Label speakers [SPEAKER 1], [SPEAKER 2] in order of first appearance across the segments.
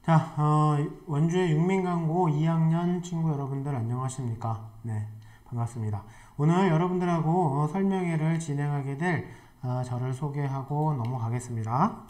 [SPEAKER 1] 자, 원주의 육민강고 2학년 친구 여러분들 안녕하십니까? 네, 반갑습니다. 오늘 여러분들하고 설명회를 진행하게 될 저를 소개하고 넘어가겠습니다.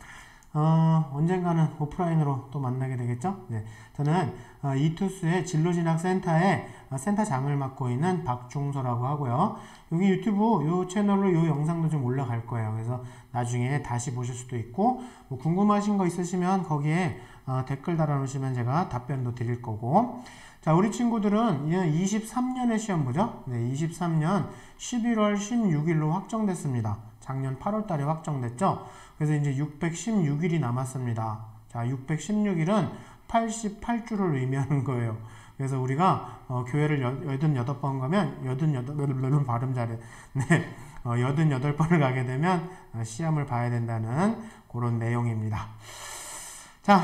[SPEAKER 1] 언젠가는 오프라인으로 또 만나게 되겠죠? 네, 저는 이투스의 진로진학센터의 센터장을 맡고 있는 박중서라고 하고요. 여기 유튜브 요 채널로 요 영상도 좀 올라갈 거예요. 그래서 나중에 다시 보실 수도 있고 뭐 궁금하신 거 있으시면 거기에 댓글 달아놓으시면 제가 답변도 드릴 거고. 자, 우리 친구들은 23년의 시험 보죠? 네, 23년 11월 16일로 확정됐습니다. 작년 8월 달에 확정됐죠? 그래서 이제 616일이 남았습니다. 자, 616일은 88주를 의미하는 거예요. 그래서 우리가 교회를 88번 가면 88, 발음 잘해. 네, 88번을 가게 되면 시험을 봐야 된다는 그런 내용입니다. 자,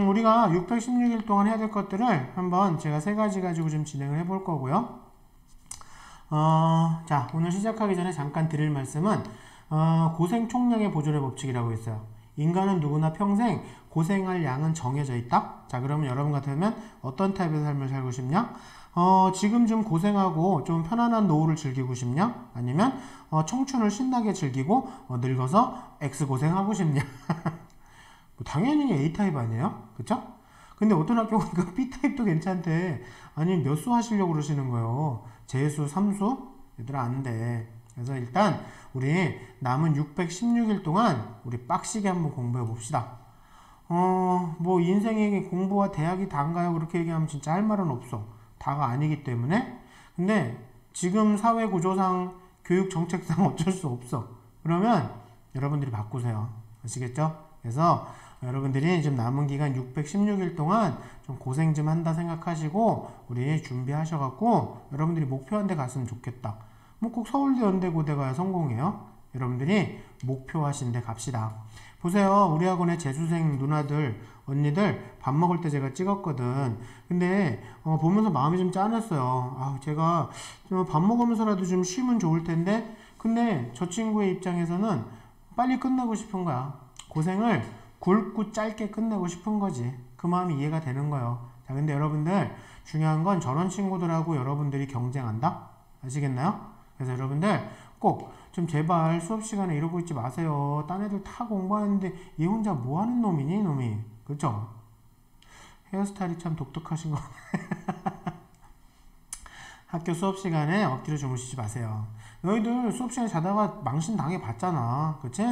[SPEAKER 1] 우리가 616일 동안 해야 될 것들을 한번 제가 세 가지 가지고 좀 진행을 해볼 거고요. 자, 오늘 시작하기 전에 잠깐 드릴 말씀은 고생 총량의 보존의 법칙이라고 있어요. 인간은 누구나 평생 고생할 양은 정해져 있다. 자, 그러면 여러분 같으면 어떤 타입의 삶을 살고 싶냐? 지금 좀 고생하고 좀 편안한 노후를 즐기고 싶냐? 아니면 청춘을 신나게 즐기고 늙어서 X 고생하고 싶냐? 당연히 A타입 아니에요? 그쵸? 근데 어떤 학교 보니까 B타입도 괜찮대. 아니 몇 수 하시려고 그러시는 거예요? 재수, 삼수? 얘들아 안 돼. 그래서 일단 우리 남은 616일 동안 우리 빡시게 한번 공부해 봅시다. 뭐 인생에 공부와 대학이 다인가요? 그렇게 얘기하면 진짜 할 말은 없어. 다가 아니기 때문에. 근데 지금 사회 구조상 교육 정책상 어쩔 수 없어. 그러면 여러분들이 바꾸세요. 아시겠죠? 그래서 여러분들이 지금 남은 기간 616일 동안 좀 고생 좀 한다 생각하시고 우리 준비하셔갖고 여러분들이 목표한 데 갔으면 좋겠다. 뭐 꼭 서울대 연대고대 가야 성공해요. 여러분들이 목표하신 데 갑시다. 보세요. 우리 학원의 재수생 누나들 언니들 밥 먹을 때 제가 찍었거든. 근데 보면서 마음이 좀 짠했어요. 제가 밥 먹으면서라도 좀 쉬면 좋을 텐데 근데 저 친구의 입장에서는 빨리 끝내고 싶은 거야. 고생을 굵고 짧게 끝내고 싶은 거지. 그 마음이 이해가 되는 거예요. 자, 근데 여러분들 중요한 건 저런 친구들하고 여러분들이 경쟁한다? 아시겠나요? 그래서 여러분들 꼭 좀 제발 수업 시간에 이러고 있지 마세요. 딴 애들 다 공부하는데 얘 혼자 뭐 하는 놈이니, 놈이? 그쵸? 헤어스타일이 참 독특하신 거. 학교 수업 시간에 억지로 주무시지 마세요. 너희들 수업 시간에 자다가 망신 당해봤잖아. 그치?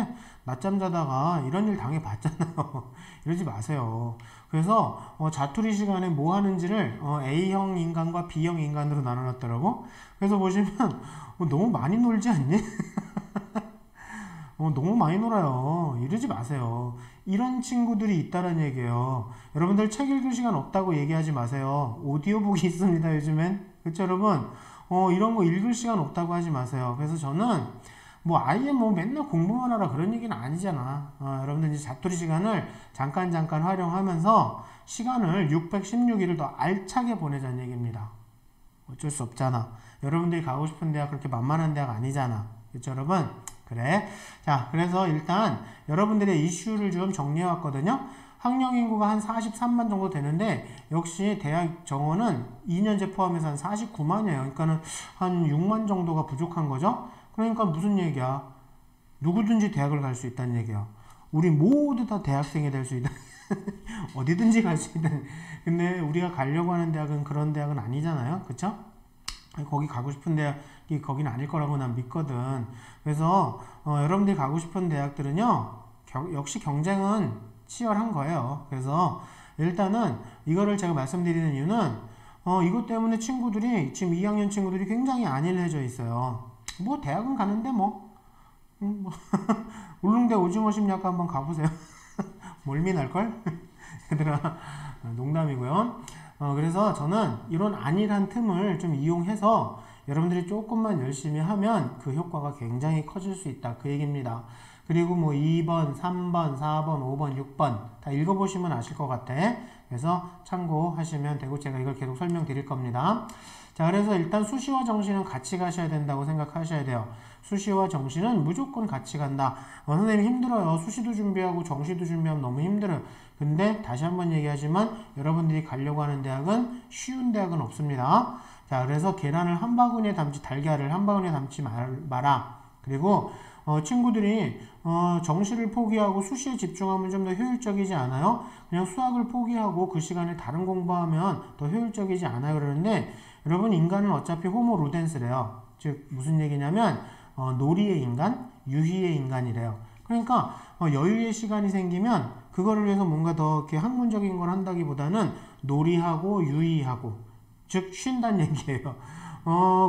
[SPEAKER 1] 낮잠 자다가 이런 일 당해봤잖아요. 이러지 마세요. 그래서 자투리 시간에 뭐 하는지를 A형 인간과 B형 인간으로 나눠놨더라고. 그래서 보시면 너무 많이 놀지 않니? 너무 많이 놀아요. 이러지 마세요. 이런 친구들이 있다는 얘기예요. 여러분들 책 읽을 시간 없다고 얘기하지 마세요. 오디오북이 있습니다, 요즘엔. 그쵸, 여러분? 이런 거 읽을 시간 없다고 하지 마세요. 그래서 저는 뭐 아예 뭐 맨날 공부만 하라 그런 얘기는 아니잖아. 여러분들 이제 자투리 시간을 잠깐 활용하면서 시간을 616일을 더 알차게 보내자는 얘기입니다. 어쩔 수 없잖아. 여러분들이 가고 싶은 대학 그렇게 만만한 대학 아니잖아. 그쵸, 여러분? 그래. 자, 그래서 일단 여러분들의 이슈를 좀 정리해 왔거든요. 학령 인구가 한 43만 정도 되는데 역시 대학 정원은 2년제 포함해서 한 49만이에요. 그러니까는 한 6만 정도가 부족한 거죠. 그러니까 무슨 얘기야? 누구든지 대학을 갈 수 있다는 얘기야. 우리 모두 다 대학생이 될 수 있다. 어디든지 갈 수 있다. 근데 우리가 가려고 하는 대학은 그런 대학은 아니잖아요. 그쵸? 거기 가고 싶은 대학이 거기는 아닐 거라고 난 믿거든. 그래서 여러분들이 가고 싶은 대학들은요. 역시 경쟁은 치열한 거예요. 그래서 일단은 이거를 제가 말씀드리는 이유는 이것 때문에 친구들이 지금 2학년 친구들이 굉장히 안일해져 있어요. 뭐 대학은 가는데 뭐 울릉대 오징어 심리학과 한번 가보세요. 멀미 날걸? 얘들아 농담이고요. 그래서 저는 이런 안일한 틈을 좀 이용해서 여러분들이 조금만 열심히 하면 그 효과가 굉장히 커질 수 있다. 그 얘기입니다. 그리고 뭐 2번, 3번, 4번, 5번, 6번 다 읽어보시면 아실 것 같아. 그래서 참고하시면 되고 제가 이걸 계속 설명드릴 겁니다. 자, 그래서 일단 수시와 정시는 같이 가셔야 된다고 생각하셔야 돼요. 수시와 정시는 무조건 같이 간다. 선생님 힘들어요. 수시도 준비하고 정시도 준비하면 너무 힘들어요. 근데 다시 한번 얘기하지만 여러분들이 가려고 하는 대학은 쉬운 대학은 없습니다. 자, 그래서 계란을 한 바구니에 담지, 달걀을 한 바구니에 담지 마라. 그리고 친구들이 정시를 포기하고 수시에 집중하면 좀 더 효율적이지 않아요? 그냥 수학을 포기하고 그 시간에 다른 공부하면 더 효율적이지 않아요? 그러는데 여러분, 인간은 어차피 호모 루덴스래요. 즉 무슨 얘기냐면 놀이의 인간, 유희의 인간이래요. 그러니까 여유의 시간이 생기면 그거를 위해서 뭔가 더 이렇게 학문적인 걸 한다기보다는 놀이하고 유의하고, 즉 쉰다는 얘기예요.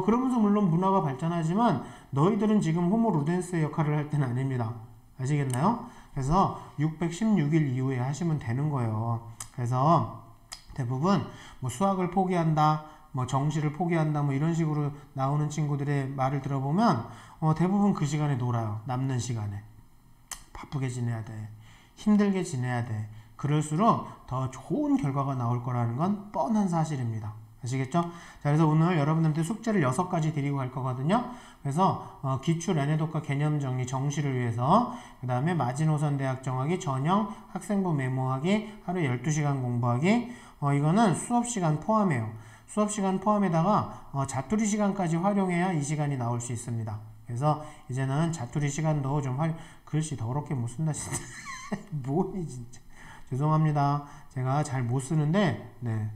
[SPEAKER 1] 그러면서 물론 문화가 발전하지만 너희들은 지금 호모 루덴스의 역할을 할 때는 아닙니다. 아시겠나요? 그래서 616일 이후에 하시면 되는 거예요. 그래서 대부분 뭐 수학을 포기한다, 뭐 정시를 포기한다, 뭐 이런 식으로 나오는 친구들의 말을 들어보면 대부분 그 시간에 놀아요. 남는 시간에. 바쁘게 지내야 돼. 힘들게 지내야 돼. 그럴수록 더 좋은 결과가 나올 거라는 건 뻔한 사실입니다. 아시겠죠? 자, 그래서 오늘 여러분들한테 숙제를 6가지 드리고 갈 거거든요. 그래서 기출 래네독과 개념 정리 정시를 위해서, 그 다음에 마지노선 대학 정하기, 전형 학생부 메모하기, 하루에 12시간 공부하기, 이거는 수업시간 포함해요. 수업시간 포함에다가 자투리 시간까지 활용해야 이 시간이 나올 수 있습니다. 그래서 이제는 자투리 시간도 좀 글씨 더럽게 못 쓴다 진짜. 뭐니 진짜. 죄송합니다. 제가 잘 못 쓰는데, 네.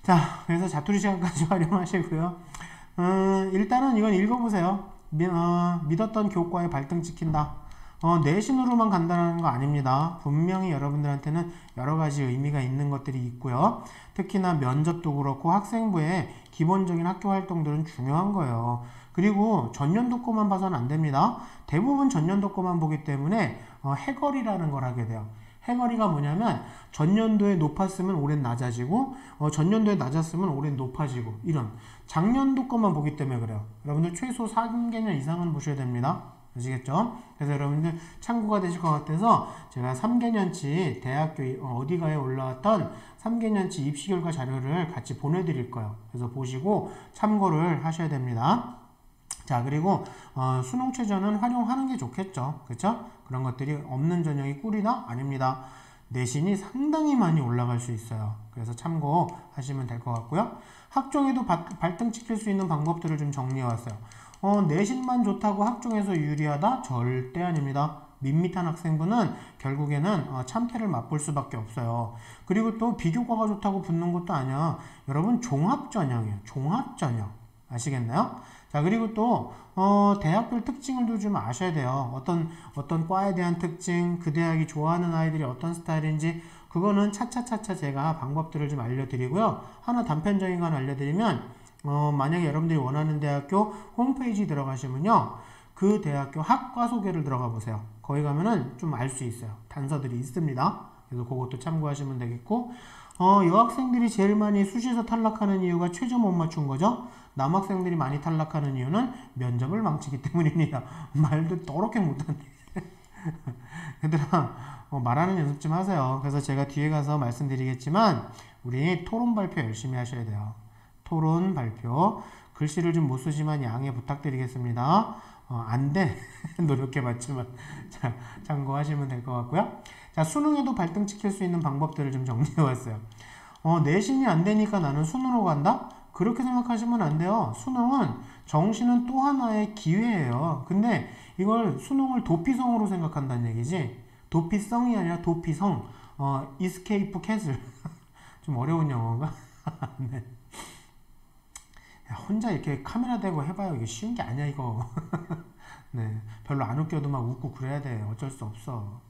[SPEAKER 1] 자, 그래서 자투리 시간까지 활용하시고요. 일단은 이건 읽어보세요. 믿었던 교과에 발등 찍힌다. 내신으로만 간다는 거 아닙니다. 분명히 여러분들한테는 여러 가지 의미가 있는 것들이 있고요. 특히나 면접도 그렇고 학생부의 기본적인 학교 활동들은 중요한 거예요. 그리고 전년도 거만 봐서는 안 됩니다. 대부분 전년도 거만 보기 때문에 해거리라는 걸 하게 돼요. 해거리가 뭐냐면 전년도에 높았으면 올해는 낮아지고 전년도에 낮았으면 올해는 높아지고, 이런 작년도 것만 보기 때문에 그래요. 여러분들 최소 3개년 이상은 보셔야 됩니다. 아시겠죠? 그래서 여러분들 참고가 되실 것 같아서 제가 3개년치 대학교 어디가에 올라왔던 3개년치 입시결과 자료를 같이 보내드릴 거예요. 그래서 보시고 참고를 하셔야 됩니다. 자, 그리고 수능 최저는 활용하는 게 좋겠죠. 그렇죠? 그런 것들이 없는 전형이 꿀이다? 아닙니다. 내신이 상당히 많이 올라갈 수 있어요. 그래서 참고하시면 될 것 같고요. 학종에도 발등 찍힐 수 있는 방법들을 좀 정리해 왔어요. 내신만 좋다고 학종에서 유리하다? 절대 아닙니다. 밋밋한 학생부는 결국에는 참패를 맛볼 수밖에 없어요. 그리고 또 비교과가 좋다고 붙는 것도 아니야. 여러분, 종합전형이에요. 종합전형. 아시겠나요? 자, 그리고 또 대학별 특징을 좀 아셔야 돼요. 어떤 과에 대한 특징, 그 대학이 좋아하는 아이들이 어떤 스타일인지, 그거는 차차차차 제가 방법들을 좀 알려드리고요. 하나 단편적인 건 알려드리면, 만약에 여러분들이 원하는 대학교 홈페이지 들어가시면요, 그 대학교 학과 소개를 들어가 보세요. 거기 가면은 좀 알 수 있어요. 단서들이 있습니다. 그래서 그것도 참고하시면 되겠고, 여학생들이 제일 많이 수시에서 탈락하는 이유가 최저 못 맞춘 거죠. 남학생들이 많이 탈락하는 이유는 면접을 망치기 때문입니다. 말도 더럽게 못하네. 얘들아, 말하는 연습 좀 하세요. 그래서 제가 뒤에 가서 말씀드리겠지만 우리 토론 발표 열심히 하셔야 돼요. 토론 발표. 글씨를 좀 못 쓰지만 양해 부탁드리겠습니다. 안 돼. 노력해봤지만. 자, 참고하시면 될 것 같고요. 자, 수능에도 발등 찍힐 수 있는 방법들을 좀 정리해왔어요. 내신이 안 되니까 나는 수능으로 간다? 그렇게 생각하시면 안 돼요. 수능은, 정시는 또 하나의 기회예요. 근데 이걸 수능을 도피성으로 생각한다는 얘기지. 도피성이 아니라 도피성. 이스케이프 캐슬. 좀 어려운 영어가? 네. 야, 혼자 이렇게 카메라 대고 해봐요. 이게 쉬운 게 아니야, 이거. 네. 별로 안 웃겨도 막 웃고 그래야 돼. 어쩔 수 없어.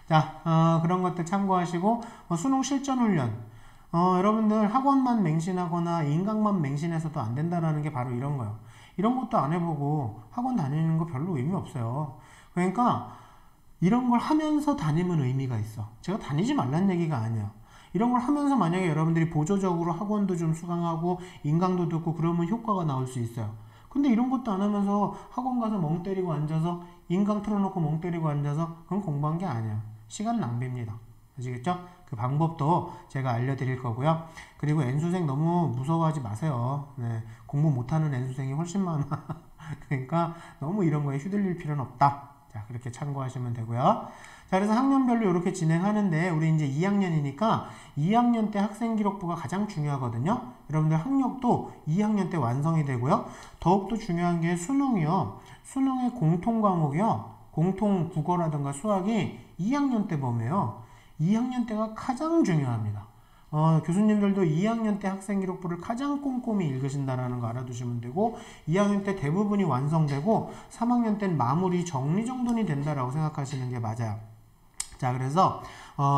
[SPEAKER 1] 자, 그런 것들 참고하시고, 수능 실전 훈련. 여러분들 학원만 맹신하거나 인강만 맹신해서도 안 된다라는 게 바로 이런 거예요. 이런 것도 안 해보고 학원 다니는 거 별로 의미 없어요. 그러니까 이런 걸 하면서 다니면 의미가 있어. 제가 다니지 말라는 얘기가 아니야. 이런 걸 하면서 만약에 여러분들이 보조적으로 학원도 좀 수강하고 인강도 듣고 그러면 효과가 나올 수 있어요. 근데 이런 것도 안 하면서 학원 가서 멍 때리고 앉아서 인강 틀어놓고 멍 때리고 앉아서 그건 공부한 게 아니야. 시간 낭비입니다. 아시겠죠? 그 방법도 제가 알려드릴 거고요. 그리고 N수생 너무 무서워하지 마세요. 네, 공부 못하는 N수생이 훨씬 많아. 그러니까 너무 이런 거에 휘둘릴 필요는 없다. 자, 그렇게 참고하시면 되고요. 자, 그래서 학년별로 이렇게 진행하는데 우리 이제 2학년이니까 2학년 때 학생기록부가 가장 중요하거든요. 여러분들 학력도 2학년 때 완성이 되고요. 더욱더 중요한 게 수능이요. 수능의 공통 과목이요. 공통 국어라든가 수학이 2학년 때 범위에요. 2학년 때가 가장 중요합니다. 교수님들도 2학년 때 학생기록부를 가장 꼼꼼히 읽으신다는 거 알아두시면 되고 2학년 때 대부분이 완성되고 3학년 때는 마무리 정리정돈이 된다라고 생각하시는 게 맞아요. 자, 그래서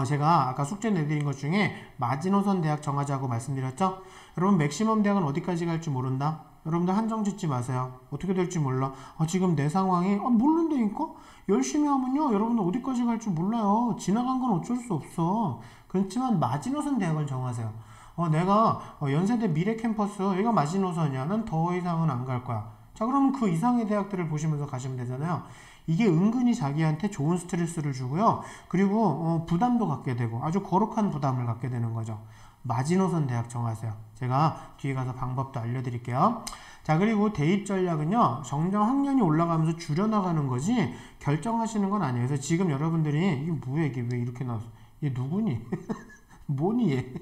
[SPEAKER 1] 제가 아까 숙제 내드린 것 중에 마지노선 대학 정하자고 말씀드렸죠? 여러분 맥시멈 대학은 어디까지 갈지 모른다? 여러분들 한정 짓지 마세요. 어떻게 될지 몰라. 지금 내 상황이 모른다니까? 열심히 하면요 여러분들 어디까지 갈지 몰라요. 지나간 건 어쩔 수 없어. 그렇지만 마지노선 대학을 정하세요. 내가 연세대 미래 캠퍼스 여기가 마지노선이야. 난 더 이상은 안 갈 거야. 자, 그러면 그 이상의 대학들을 보시면서 가시면 되잖아요. 이게 은근히 자기한테 좋은 스트레스를 주고요. 그리고 부담도 갖게 되고 아주 거룩한 부담을 갖게 되는 거죠. 마지노선 대학 정하세요. 제가 뒤에 가서 방법도 알려드릴게요. 자, 그리고 대입 전략은요. 점점 학년이 올라가면서 줄여나가는 거지 결정하시는 건 아니에요. 그래서 지금 여러분들이 이게 뭐야 이게 왜 이렇게 나왔어? 얘 누구니? 뭐니 얘?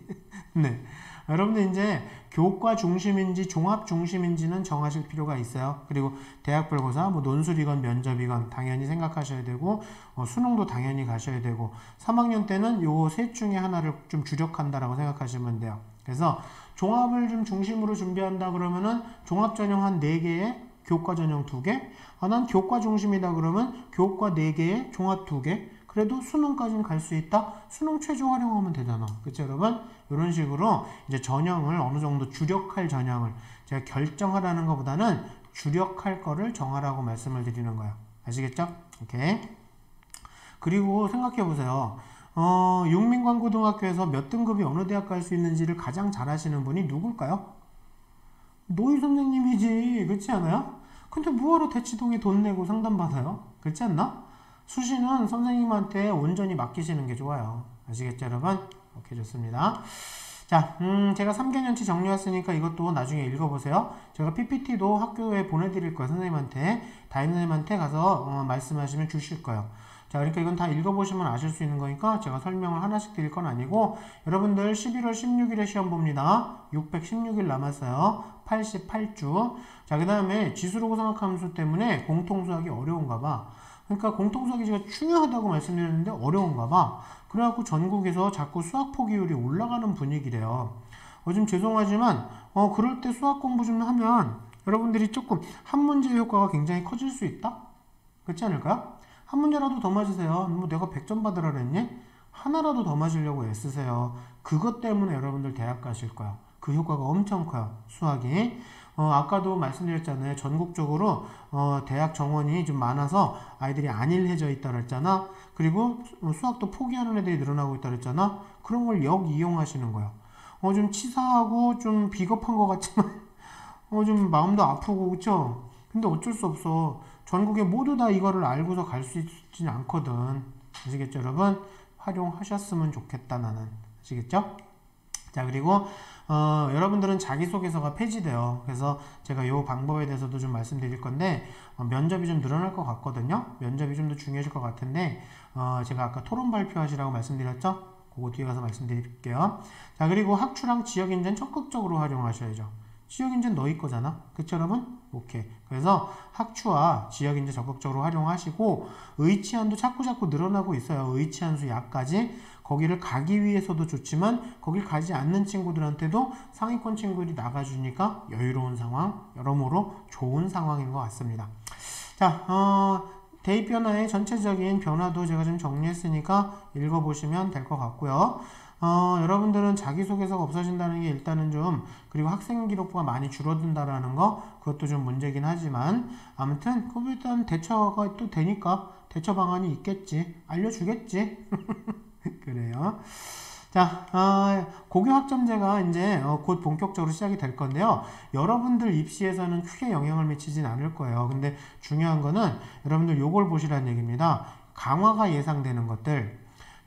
[SPEAKER 1] 네. 여러분들 이제 교과 중심인지 종합 중심인지는 정하실 필요가 있어요. 그리고 대학별고사 뭐 논술이건 면접이건 당연히 생각하셔야 되고 수능도 당연히 가셔야 되고 3학년 때는 요 셋 중에 하나를 좀 주력한다라고 생각하시면 돼요. 그래서 종합을 좀 중심으로 준비한다 그러면은 종합 전형 한 4개에 교과 전형 2개. 난 교과 중심이다 그러면 교과 4개에 종합 2개. 그래도 수능까지는 갈 수 있다? 수능 최저 활용하면 되잖아. 그쵸, 여러분? 이런 식으로 이제 전형을 어느 정도 주력할 전형을 제가 결정하라는 것보다는 주력할 거를 정하라고 말씀을 드리는 거예요. 아시겠죠? 오케이. 그리고 생각해 보세요. 육민관고등학교에서 몇 등급이 어느 대학 갈 수 있는지를 가장 잘 아시는 분이 누굴까요? 노희 선생님이지. 그렇지 않아요? 근데 뭐하러 대치동에 돈 내고 상담받아요? 그렇지 않나? 수시는 선생님한테 온전히 맡기시는 게 좋아요. 아시겠죠, 여러분? 오케이, 좋습니다. 자, 제가 3개년치 정리했으니까 이것도 나중에 읽어보세요. 제가 PPT도 학교에 보내드릴 거예요. 선생님한테. 담임선생님한테 가서 말씀하시면 주실 거예요. 자, 그러니까 이건 다 읽어보시면 아실 수 있는 거니까 제가 설명을 하나씩 드릴 건 아니고 여러분들 11월 16일에 시험 봅니다. 616일 남았어요. 88주. 자, 그 다음에 지수로고 생각함수 때문에 공통수학이 어려운가 봐. 그러니까 공통수학이 제가 중요하다고 말씀드렸는데 어려운가 봐. 그래갖고 전국에서 자꾸 수학 포기율이 올라가는 분위기래요. 좀 죄송하지만 그럴 때 수학 공부 좀 하면 여러분들이 조금 한 문제의 효과가 굉장히 커질 수 있다? 그렇지 않을까요? 한 문제라도 더 맞으세요. 뭐 내가 100점 받으라 그랬니? 하나라도 더 맞으려고 애쓰세요. 그것 때문에 여러분들 대학 가실 거야. 그 효과가 엄청 커요. 수학이. 아까도 말씀드렸잖아요. 전국적으로 대학 정원이 좀 많아서 아이들이 안일해져 있다 그랬잖아. 그리고 수학도 포기하는 애들이 늘어나고 있다 그랬잖아. 그런 걸 역이용하시는 거예요. 좀 치사하고 좀 비겁한 것 같지만 좀 마음도 아프고 그쵸? 근데 어쩔 수 없어. 전국에 모두 다 이거를 알고서 갈 수 있지는 않거든. 아시겠죠, 여러분? 활용하셨으면 좋겠다, 나는. 아시겠죠? 자, 그리고 여러분들은 자기소개서가 폐지돼요. 그래서 제가 이 방법에 대해서도 좀 말씀드릴 건데 면접이 좀 늘어날 것 같거든요. 면접이 좀 더 중요해질 것 같은데 제가 아까 토론 발표하시라고 말씀드렸죠. 그거 뒤에 가서 말씀드릴게요. 자, 그리고 학추랑 지역인재는 적극적으로 활용하셔야죠. 지역인재는 너희 거잖아. 그쵸, 여러분? 오케이. 그래서 학추와 지역인재 적극적으로 활용하시고 의치한도 자꾸자꾸 늘어나고 있어요. 의치한수 약까지. 거기를 가기 위해서도 좋지만 거길 가지 않는 친구들한테도 상위권 친구들이 나가주니까 여유로운 상황, 여러모로 좋은 상황인 것 같습니다. 자, 대입 변화의 전체적인 변화도 제가 좀 정리했으니까 읽어보시면 될 것 같고요. 여러분들은 자기소개서가 없어진다는 게 일단은 좀, 그리고 학생 기록부가 많이 줄어든다라는 거, 그것도 좀 문제긴 하지만, 아무튼, 그 일단 대처가 또 되니까, 대처 방안이 있겠지. 알려주겠지. 그래요. 자, 고교 학점제가 이제 곧 본격적으로 시작이 될 건데요. 여러분들 입시에서는 크게 영향을 미치진 않을 거예요. 근데 중요한 거는 여러분들 요걸 보시라는 얘기입니다. 강화가 예상되는 것들.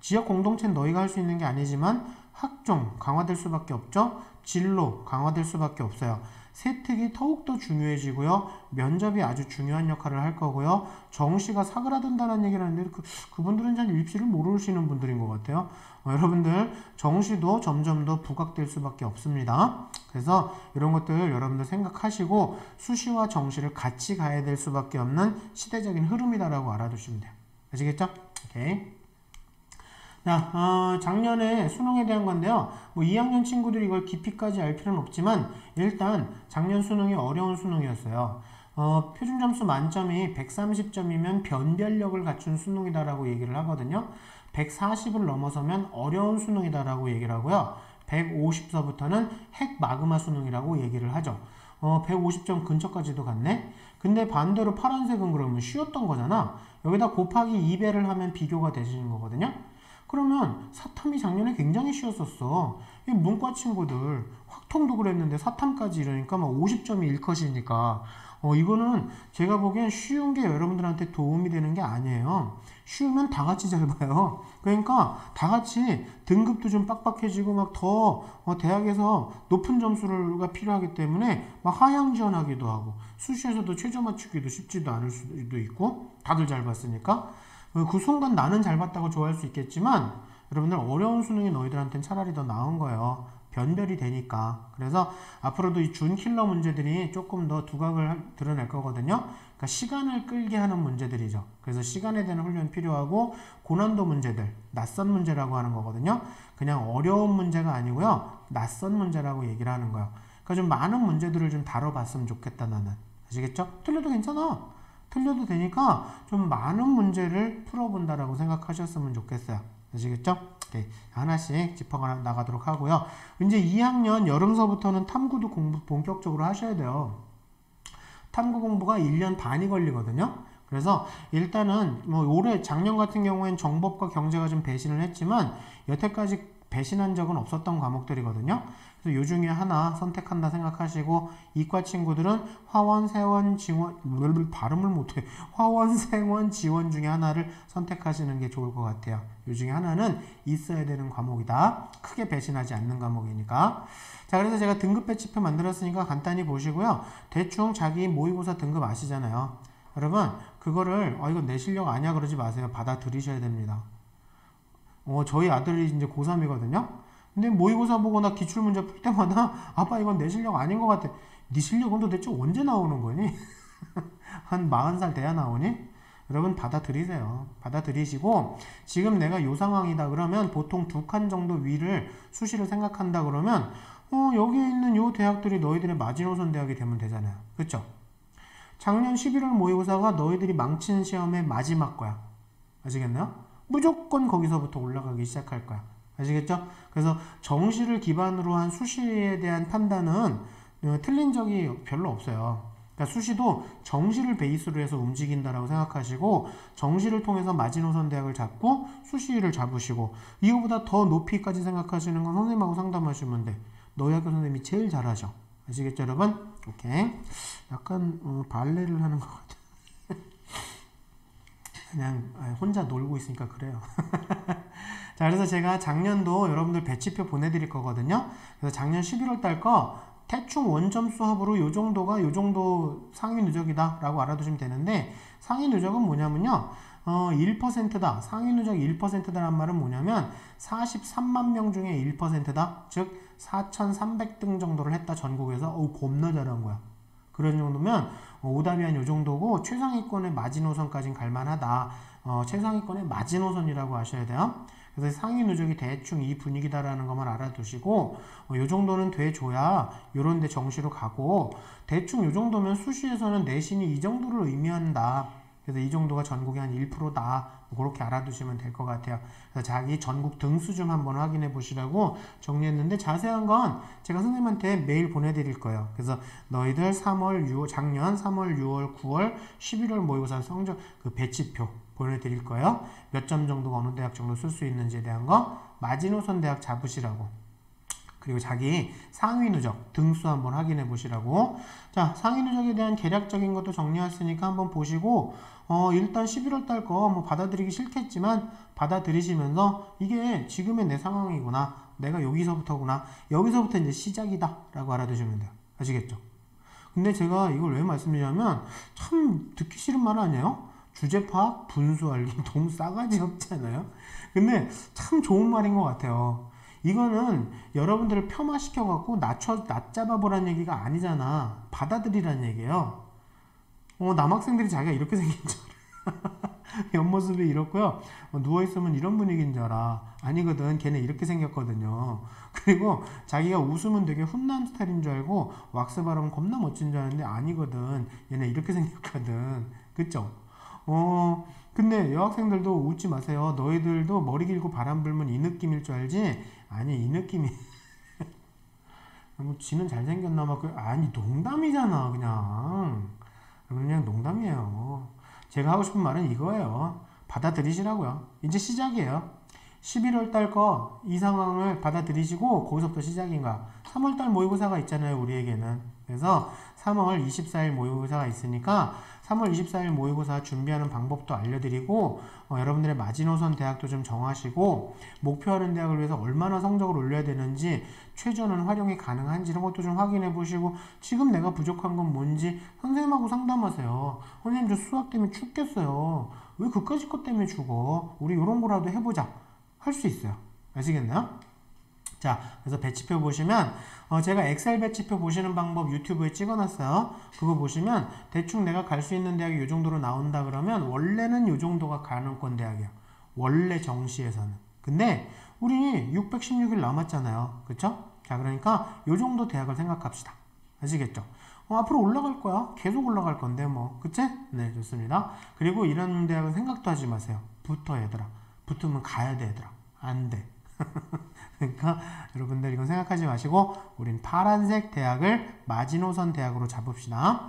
[SPEAKER 1] 지역 공동체는 너희가 할 수 있는 게 아니지만 학종 강화될 수밖에 없죠. 진로 강화될 수밖에 없어요. 세특이 더욱더 중요해지고요. 면접이 아주 중요한 역할을 할 거고요. 정시가 사그라든다는 얘기를 하는데 그분들은 잘 입시를 모르시는 분들인 것 같아요. 여러분들 정시도 점점 더 부각될 수밖에 없습니다. 그래서 이런 것들 여러분들 생각하시고 수시와 정시를 같이 가야 될 수밖에 없는 시대적인 흐름이다라고 알아두시면 돼요. 아시겠죠? 오케이. 자, 작년에 수능에 대한 건데요. 뭐 2학년 친구들이 이걸 깊이까지 알 필요는 없지만 일단 작년 수능이 어려운 수능이었어요. 표준 점수 만점이 130점이면 변별력을 갖춘 수능이다라고 얘기를 하거든요. 140을 넘어서면 어려운 수능이다라고 얘기를 하고요. 150서부터는 핵 마그마 수능이라고 얘기를 하죠. 150점 근처까지도 갔네. 근데 반대로 파란색은 그러면 쉬웠던 거잖아. 여기다 곱하기 2배를 하면 비교가 되시는 거거든요. 그러면 사탐이 작년에 굉장히 쉬웠었어. 이 문과 친구들 확통도 그랬는데 사탐까지 이러니까 막 50점이 1컷이니까 이거는 제가 보기엔 쉬운 게 여러분들한테 도움이 되는 게 아니에요. 쉬우면 다 같이 잘 봐요. 그러니까 다 같이 등급도 좀 빡빡해지고 막 더 대학에서 높은 점수가 필요하기 때문에 막 하향 지원하기도 하고 수시에서도 최저 맞추기도 쉽지도 않을 수도 있고 다들 잘 봤으니까 그 순간 나는 잘 봤다고 좋아할 수 있겠지만 여러분들 어려운 수능이 너희들한테는 차라리 더 나은 거예요. 변별이 되니까. 그래서 앞으로도 이 준킬러 문제들이 조금 더 두각을 드러낼 거거든요. 그러니까 시간을 끌게 하는 문제들이죠. 그래서 시간에 대한 훈련이 필요하고 고난도 문제들, 낯선 문제라고 하는 거거든요. 그냥 어려운 문제가 아니고요. 낯선 문제라고 얘기를 하는 거예요. 그러니까 좀 많은 문제들을 좀 다뤄봤으면 좋겠다 나는. 아시겠죠? 틀려도 괜찮아. 틀려도 되니까 좀 많은 문제를 풀어본다라고 생각하셨으면 좋겠어요. 아시겠죠? 오케이. 하나씩 짚어나가도록 하고요. 이제 2학년 여름서부터는 탐구도 공부 본격적으로 하셔야 돼요. 탐구 공부가 1년 반이 걸리거든요. 그래서 일단은 뭐 올해 작년 같은 경우엔 정법과 경제가 좀 배신을 했지만 여태까지 배신한 적은 없었던 과목들이거든요. 그래서 요 중에 하나 선택한다 생각하시고 이과 친구들은 화원, 세원, 지원, 발음을 못해. 화원, 생원, 지원 중에 하나를 선택하시는 게 좋을 것 같아요. 요 중에 하나는 있어야 되는 과목이다. 크게 배신하지 않는 과목이니까. 자, 그래서 제가 등급 배치표 만들었으니까 간단히 보시고요. 대충 자기 모의고사 등급 아시잖아요. 여러분 그거를 이건 내 실력 아니야 그러지 마세요. 받아들이셔야 됩니다. 저희 아들이 이제 고3이거든요. 근데 모의고사 보고 나 기출문제 풀 때마다 아빠 이건 내 실력 아닌 것 같아. 네 실력은 도대체 언제 나오는 거니? 한 40살 돼야 나오니? 여러분 받아들이세요. 받아들이시고 지금 내가 요 상황이다 그러면 보통 2칸 정도 위를 수시를 생각한다 그러면 여기에 있는 요 대학들이 너희들의 마지노선 대학이 되면 되잖아요. 그쵸? 작년 11월 모의고사가 너희들이 망치는 시험의 마지막 거야. 아시겠나요? 무조건 거기서부터 올라가기 시작할 거야. 아시겠죠? 그래서 정시를 기반으로 한 수시에 대한 판단은 틀린 적이 별로 없어요. 그러니까 수시도 정시를 베이스로 해서 움직인다라고 생각하시고 정시를 통해서 마지노선 대학을 잡고 수시를 잡으시고 이거보다 더 높이까지 생각하시는 건 선생님하고 상담하시면 돼. 너희 학교 선생님이 제일 잘하셔. 아시겠죠 여러분? 오케이. 약간 발레를 하는 것 같아. 그냥 혼자 놀고 있으니까 그래요. 자, 그래서 제가 작년도 여러분들 배치표 보내드릴 거거든요. 그래서 작년 11월 달 거 대충 원점 수합으로 요 정도가 요 정도 상위 누적이다 라고 알아두시면 되는데 상위 누적은 뭐냐면요. 1%다. 상위 누적 1%다란 말은 뭐냐면 43만 명 중에 1%다. 즉 4,300등 정도를 했다 전국에서. 겁나 잘한 거야. 그런 정도면 오답이 한 요 정도고 최상위권의 마지노선까지는 갈만하다. 최상위권의 마지노선이라고 하셔야 돼요. 그래서 상위 누적이 대충 이 분위기다라는 것만 알아두시고 요 정도는 돼줘야 요런 데 정시로 가고 대충 요 정도면 수시에서는 내신이 이 정도를 의미한다. 그래서 이 정도가 전국의 한 1%다. 그렇게 알아두시면 될 것 같아요. 그래서 자기 전국 등수 좀 한번 확인해 보시라고 정리했는데 자세한 건 제가 선생님한테 메일 보내드릴 거예요. 그래서 너희들 3월, 6월, 작년 3월, 6월, 9월, 11월 모의고사 성적 그 배치표 보내드릴 거예요. 몇 점 정도가 어느 대학 정도 쓸 수 있는지에 대한 거 마지노선 대학 잡으시라고. 그리고 자기 상위 누적 등수 한번 확인해 보시라고. 자, 상위 누적에 대한 계략적인 것도 정리했으니까 한번 보시고, 일단 11월 달 거 뭐 받아들이기 싫겠지만 받아들이시면서 이게 지금의 내 상황이구나, 내가 여기서부터구나, 여기서부터 이제 시작이다 라고 알아두시면 돼요. 아시겠죠? 근데 제가 이걸 왜 말씀드리냐면 참 듣기 싫은 말 아니에요? 주제 파악, 분수 알기 너무 싸가지 없잖아요. 근데 참 좋은 말인 것 같아요. 이거는 여러분들을 폄하시켜 갖고 낮잡아 보라는 얘기가 아니잖아. 받아들이라는 얘기예요. 남학생들이 자기가 이렇게 생긴 줄 알아. 옆모습이 이렇고요. 누워있으면 이런 분위기인 줄 알아. 아니거든. 걔네 이렇게 생겼거든요. 그리고 자기가 웃으면 되게 훈남 스타일인 줄 알고 왁스 바르면 겁나 멋진 줄 알았는데 아니거든. 얘네 이렇게 생겼거든. 그쵸? 근데 여학생들도 웃지 마세요. 너희들도 머리 길고 바람 불면 이 느낌일 줄 알지? 아니, 이 느낌이. 뭐, 지는 잘생겼나 막, 아니, 농담이잖아, 그냥 농담이에요. 제가 하고 싶은 말은 이거예요. 받아들이시라고요. 이제 시작이에요. 11월 달 거 이 상황을 받아들이시고 거기서부터 시작인 거야. 3월 달 모의고사가 있잖아요, 우리에게는. 그래서 3월 24일 모의고사가 있으니까 3월 24일 모의고사 준비하는 방법도 알려드리고, 여러분들의 마지노선 대학도 좀 정하시고, 목표하는 대학을 위해서 얼마나 성적을 올려야 되는지, 최저는 활용이 가능한지 이런 것도 좀 확인해 보시고, 지금 내가 부족한 건 뭔지 선생님하고 상담하세요. 선생님, 저 수학 때문에 죽겠어요. 왜 그까짓 것 때문에 죽어? 우리 이런 거라도 해보자. 할 수 있어요. 아시겠나요? 자, 그래서 배치표 보시면 제가 엑셀 배치표 보시는 방법 유튜브에 찍어놨어요. 그거 보시면 대충 내가 갈 수 있는 대학이 이 정도로 나온다 그러면 원래는 이 정도가 가능권 대학이에요. 원래 정시에서는. 근데 우리 616일 남았잖아요. 그쵸? 자, 그러니까 이 정도 대학을 생각합시다. 아시겠죠? 앞으로 올라갈 거야. 계속 올라갈 건데 뭐. 그치? 네, 좋습니다. 그리고 이런 대학은 생각도 하지 마세요. 붙어, 얘들아. 붙으면 가야 돼, 얘들아. 안 돼. 그러니까 여러분들 이건 생각하지 마시고 우린 파란색 대학을 마지노선 대학으로 잡읍시다.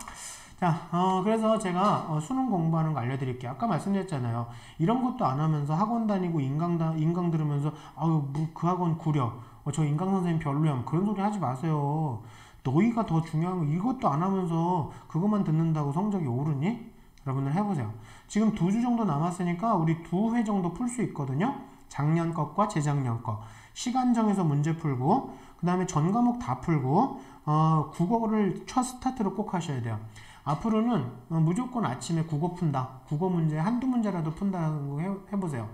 [SPEAKER 1] 자, 그래서 제가 수능 공부하는 거 알려드릴게요. 아까 말씀드렸잖아요. 이런 것도 안 하면서 학원 다니고 인강 들으면서 아유, 뭐 그 학원 구려. 저 인강 선생님 별로야. 그런 소리 하지 마세요. 너희가 더 중요한 거 이것도 안 하면서 그것만 듣는다고 성적이 오르니? 여러분들 해보세요. 지금 2주 정도 남았으니까 우리 2회 정도 풀 수 있거든요. 작년 것과 재작년 거. 시간 정해서 문제 풀고, 그 다음에 전 과목 다 풀고, 국어를 첫 스타트로 꼭 하셔야 돼요. 앞으로는 무조건 아침에 국어 푼다. 국어 문제 한두 문제라도 푼다는 거 해보세요.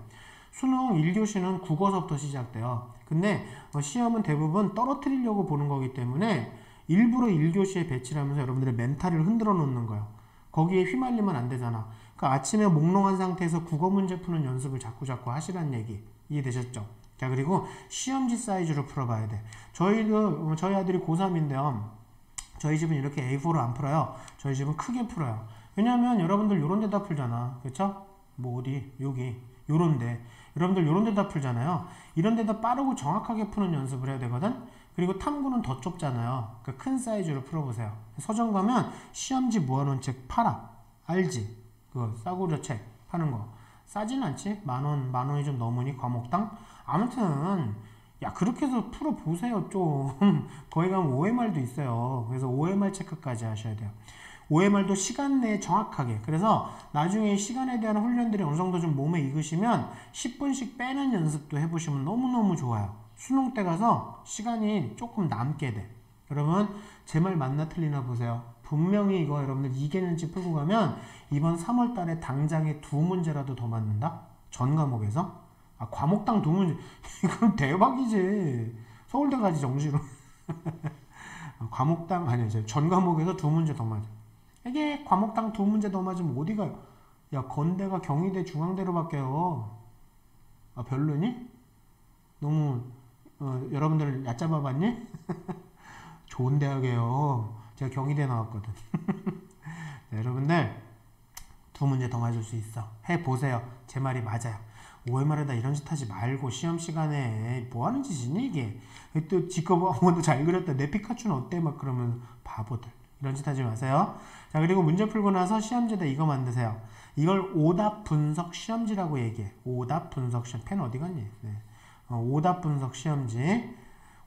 [SPEAKER 1] 수능 1교시는 국어서부터 시작돼요. 근데 시험은 대부분 떨어뜨리려고 보는 거기 때문에 일부러 1교시에 배치를 하면서 여러분들의 멘탈을 흔들어 놓는 거예요. 거기에 휘말리면 안 되잖아. 그러니까 아침에 몽롱한 상태에서 국어 문제 푸는 연습을 자꾸 하시라는 얘기. 이해되셨죠? 자, 그리고 시험지 사이즈로 풀어봐야 돼. 저희 아들이 고3인데요. 저희 집은 이렇게 A4로 안 풀어요. 저희 집은 크게 풀어요. 왜냐하면 여러분들 요런 데다 풀잖아. 그쵸? 뭐 어디? 여기. 요런데. 여러분들 요런 데다 풀잖아요. 이런 데다 빠르고 정확하게 푸는 연습을 해야 되거든? 그리고 탐구는 더 좁잖아요. 그러니까 큰 사이즈로 풀어보세요. 서점 가면 시험지 모아놓은 책 팔아. 알지? 그거 싸구려 책 파는 거. 싸진 않지? 만 원이 좀 넘으니 과목당? 아무튼 야, 그렇게 해서 풀어보세요. 좀 거기 가면 OMR도 있어요. 그래서 OMR 체크까지 하셔야 돼요. OMR도 시간 내에 정확하게. 그래서 나중에 시간에 대한 훈련들이 어느 정도 좀 몸에 익으시면 10분씩 빼는 연습도 해보시면 너무너무 좋아요. 수능 때 가서 시간이 조금 남게 돼. 여러분, 제 말 맞나 틀리나 보세요. 분명히 이거 여러분들 이계년치 풀고 가면 이번 3월 달에 당장에 2문제라도 더 맞는다? 전 과목에서? 과목당 2문제. 이건 대박이지. 서울대 가지 정시로. 과목당, 아니, 이제 전 과목에서 2문제 더 맞아. 이게 과목당 2문제 더 맞으면 어디 가요? 야, 건대가 경희대 중앙대로 바뀌어요. 별로니? 너무, 여러분들 얕잡아 봤니? 좋은 대학이에요. 제가 경희대 나왔거든. 네, 여러분들 2문제 더 맞을 수 있어. 해보세요. 제 말이 맞아요. OMR에다 이런 짓 하지 말고 시험 시간에 뭐 하는 짓이니 이게. 또 지꺼봐 너 잘 그렸다. 내 피카츄는 어때? 막 그러면 바보들. 이런 짓 하지 마세요. 자, 그리고 문제 풀고 나서 시험지에다 이거 만드세요. 이걸 오답 분석 시험지라고 얘기해. 오답 분석 시험. 펜 어디 갔니? 네. 오답 분석 시험지.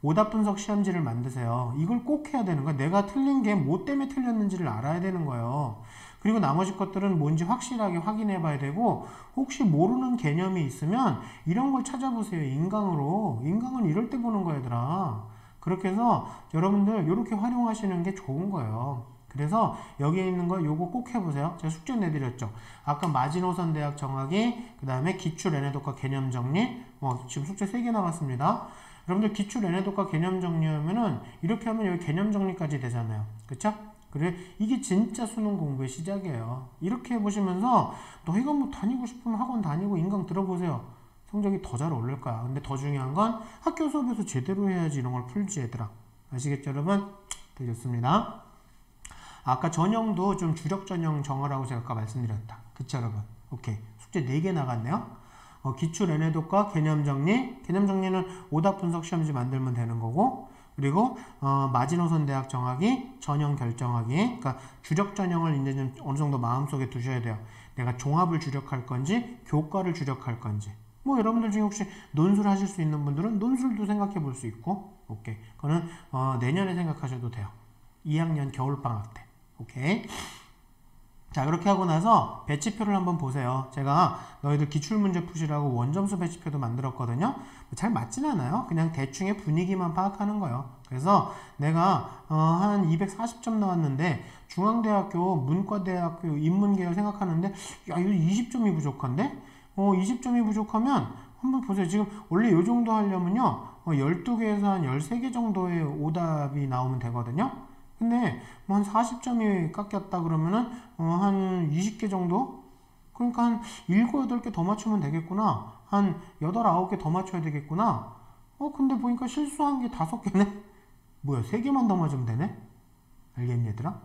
[SPEAKER 1] 오답 분석 시험지를 만드세요. 이걸 꼭 해야 되는 거야. 내가 틀린 게 뭐 때문에 틀렸는지를 알아야 되는 거예요. 그리고 나머지 것들은 뭔지 확실하게 확인해 봐야 되고, 혹시 모르는 개념이 있으면 이런 걸 찾아보세요. 인강으로. 인강은 이럴 때 보는 거야, 얘들아. 그렇게 해서 여러분들 이렇게 활용하시는 게 좋은 거예요. 그래서 여기에 있는 거 요거 꼭 해보세요. 제가 숙제 내드렸죠. 아까 마지노선 대학 정하기, 그 다음에 기출 애네독과 개념 정리. 지금 숙제 3개 남았습니다. 여러분들 기출 애네독과 개념 정리하면은 이렇게 하면 여기 개념 정리까지 되잖아요. 그쵸? 그래, 이게 진짜 수능 공부의 시작이에요. 이렇게 해보시면서 너희가 뭐 다니고 싶으면 학원 다니고 인강 들어보세요. 성적이 더 잘 오를 거야. 근데 더 중요한 건 학교 수업에서 제대로 해야지 이런 걸 풀지, 얘들아. 아시겠죠, 여러분? 되겠습니다. 아까 전형도 좀 주력 전형 정하라고 제가 아까 말씀드렸다. 그쵸, 여러분? 오케이. 숙제 4개 나갔네요. 기출 애네독과 개념 정리. 개념 정리는 오답 분석 시험지 만들면 되는 거고, 그리고 마지노선 대학 정하기, 전형 결정하기. 그러니까 주력 전형을 이제 좀 어느 정도 마음속에 두셔야 돼요. 내가 종합을 주력할 건지, 교과를 주력할 건지. 뭐 여러분들 중에 혹시 논술 하실 수 있는 분들은 논술도 생각해 볼 수 있고, 오케이. 그거는 내년에 생각하셔도 돼요. 2학년 겨울방학 때. 오케이. 자, 그렇게 하고 나서 배치표를 한번 보세요. 제가 너희들 기출문제 푸시라고 원점수 배치표도 만들었거든요. 잘 맞진 않아요. 그냥 대충의 분위기만 파악하는 거예요. 그래서 내가 한 240점 나왔는데 중앙대학교, 문과대학교, 인문계열 생각하는데 야, 이거 20점이 부족한데? 20점이 부족하면 한번 보세요. 지금 원래 이 정도 하려면요. 12개에서 한 13개 정도의 오답이 나오면 되거든요. 근데 뭐 한 40점이 깎였다 그러면은 한 20개 정도? 그러니까 한 7, 8개 더 맞추면 되겠구나. 한 8, 9개 더 맞춰야 되겠구나. 근데 보니까 실수한 게 5개네? 뭐야, 3개만 더 맞으면 되네? 알겠니, 얘들아?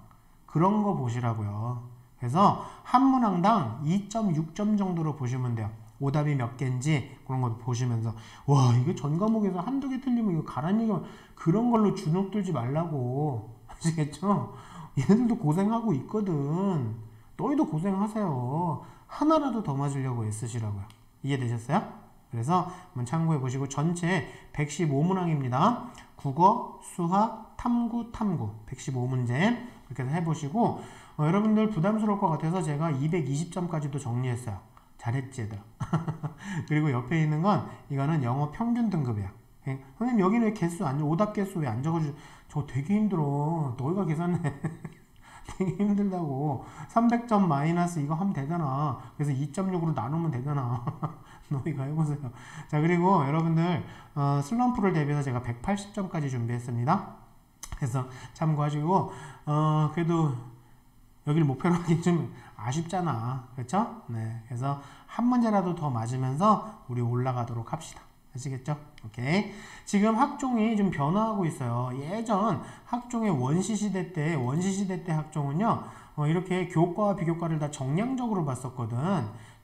[SPEAKER 1] 그런 거 보시라고요. 그래서 한 문항당 2.6점 정도로 보시면 돼요. 오답이 몇 개인지 그런 거 보시면서 와, 이거 전 과목에서 한두 개 틀리면 이거 가란 얘기면 그런 걸로 주눅 들지 말라고. 아시겠죠? 얘네들도 고생하고 있거든. 너희도 고생하세요. 하나라도 더 맞으려고 애쓰시라고요. 이해되셨어요? 그래서 한번 참고해 보시고 전체 115문항입니다. 국어, 수학, 탐구, 115문제 이렇게 해서 해보시고 여러분들 부담스러울 것 같아서 제가 220점까지도 정리했어요. 잘했지, 얘들아. 그리고 옆에 있는 건 이거는 영어 평균 등급이야. 선생님 여기는 왜 개수 오답 개수 왜 안 적어주? 저 되게 힘들어. 너희가 계산해. 되게 힘들다고. 300점 마이너스 이거 하면 되잖아. 그래서 2.6으로 나누면 되잖아. 너희가 해보세요. 자, 그리고 여러분들 슬럼프를 대비해서 제가 180점까지 준비했습니다. 그래서 참고하시고 그래도 여기를 목표로 하기 좀 아쉽잖아. 그렇죠? 네. 그래서 한 문제라도 더 맞으면서 우리 올라가도록 합시다. 아시겠죠? 오케이. 지금 학종이 좀 변화하고 있어요. 예전 학종의 원시시대 때 학종은요, 이렇게 교과와 비교과를 다 정량적으로 봤었거든.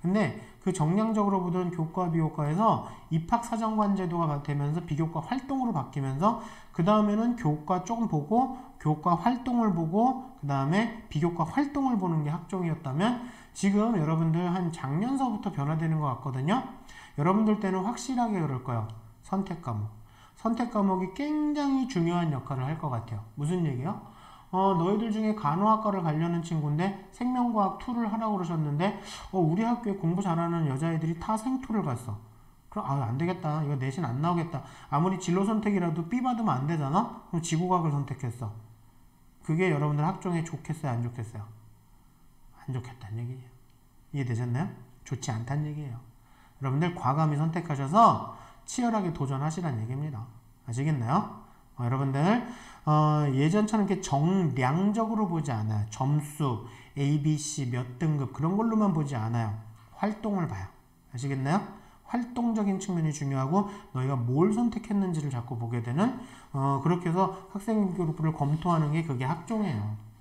[SPEAKER 1] 근데 그 정량적으로 보던 교과, 비교과에서 입학사정관 제도가 되면서 비교과 활동으로 바뀌면서 그 다음에는 교과 조금 보고 교과 활동을 보고 그 다음에 비교과 활동을 보는 게 학종이었다면 지금 여러분들 한 작년서부터 변화되는 것 같거든요. 여러분들 때는 확실하게 그럴 거예요. 선택 과목. 선택 과목이 굉장히 중요한 역할을 할 것 같아요. 무슨 얘기요? 너희들 중에 간호학과를 가려는 친구인데 생명과학 2를 하라고 그러셨는데 우리 학교에 공부 잘하는 여자애들이 다 생2를 갔어. 그럼 안 되겠다. 이거 내신 안 나오겠다. 아무리 진로 선택이라도 B 받으면 안 되잖아? 그럼 지구과학을 선택했어. 그게 여러분들 학종에 좋겠어요? 안 좋겠어요? 안 좋겠다는 얘기예요. 이해되셨나요? 좋지 않다는 얘기예요. 여러분들 과감히 선택하셔서 치열하게 도전하시라는 얘기입니다. 아시겠나요? 여러분들 예전처럼 이렇게 정량적으로 보지 않아요. 점수, A, B, C 몇 등급 그런 걸로만 보지 않아요. 활동을 봐요. 아시겠나요? 활동적인 측면이 중요하고 너희가 뭘 선택했는지를 자꾸 보게 되는 그렇게 해서 학생 그룹을 검토하는 게 그게 학종이에요.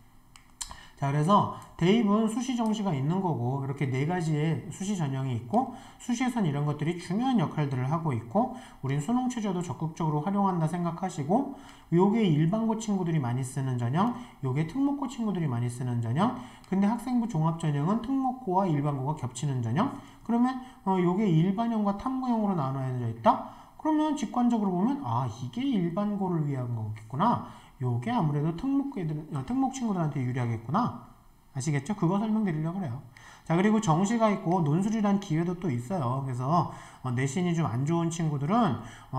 [SPEAKER 1] 자, 그래서 대입은 수시 정시가 있는 거고 이렇게 4가지의 수시 전형이 있고 수시에선 이런 것들이 중요한 역할들을 하고 있고 우린 수능 최저도 적극적으로 활용한다 생각하시고 요게 일반고 친구들이 많이 쓰는 전형, 요게 특목고 친구들이 많이 쓰는 전형. 근데 학생부 종합 전형은 특목고와 일반고가 겹치는 전형. 그러면 요게 일반형과 탐구형으로 나눠져 있다? 그러면 직관적으로 보면 아 이게 일반고를 위한 거겠구나. 요게 아무래도 특목 친구들한테 유리하겠구나. 아시겠죠? 그거 설명드리려고 그래요. 자 그리고 정시가 있고 논술이란 기회도 또 있어요. 그래서 내신이 좀 안 좋은 친구들은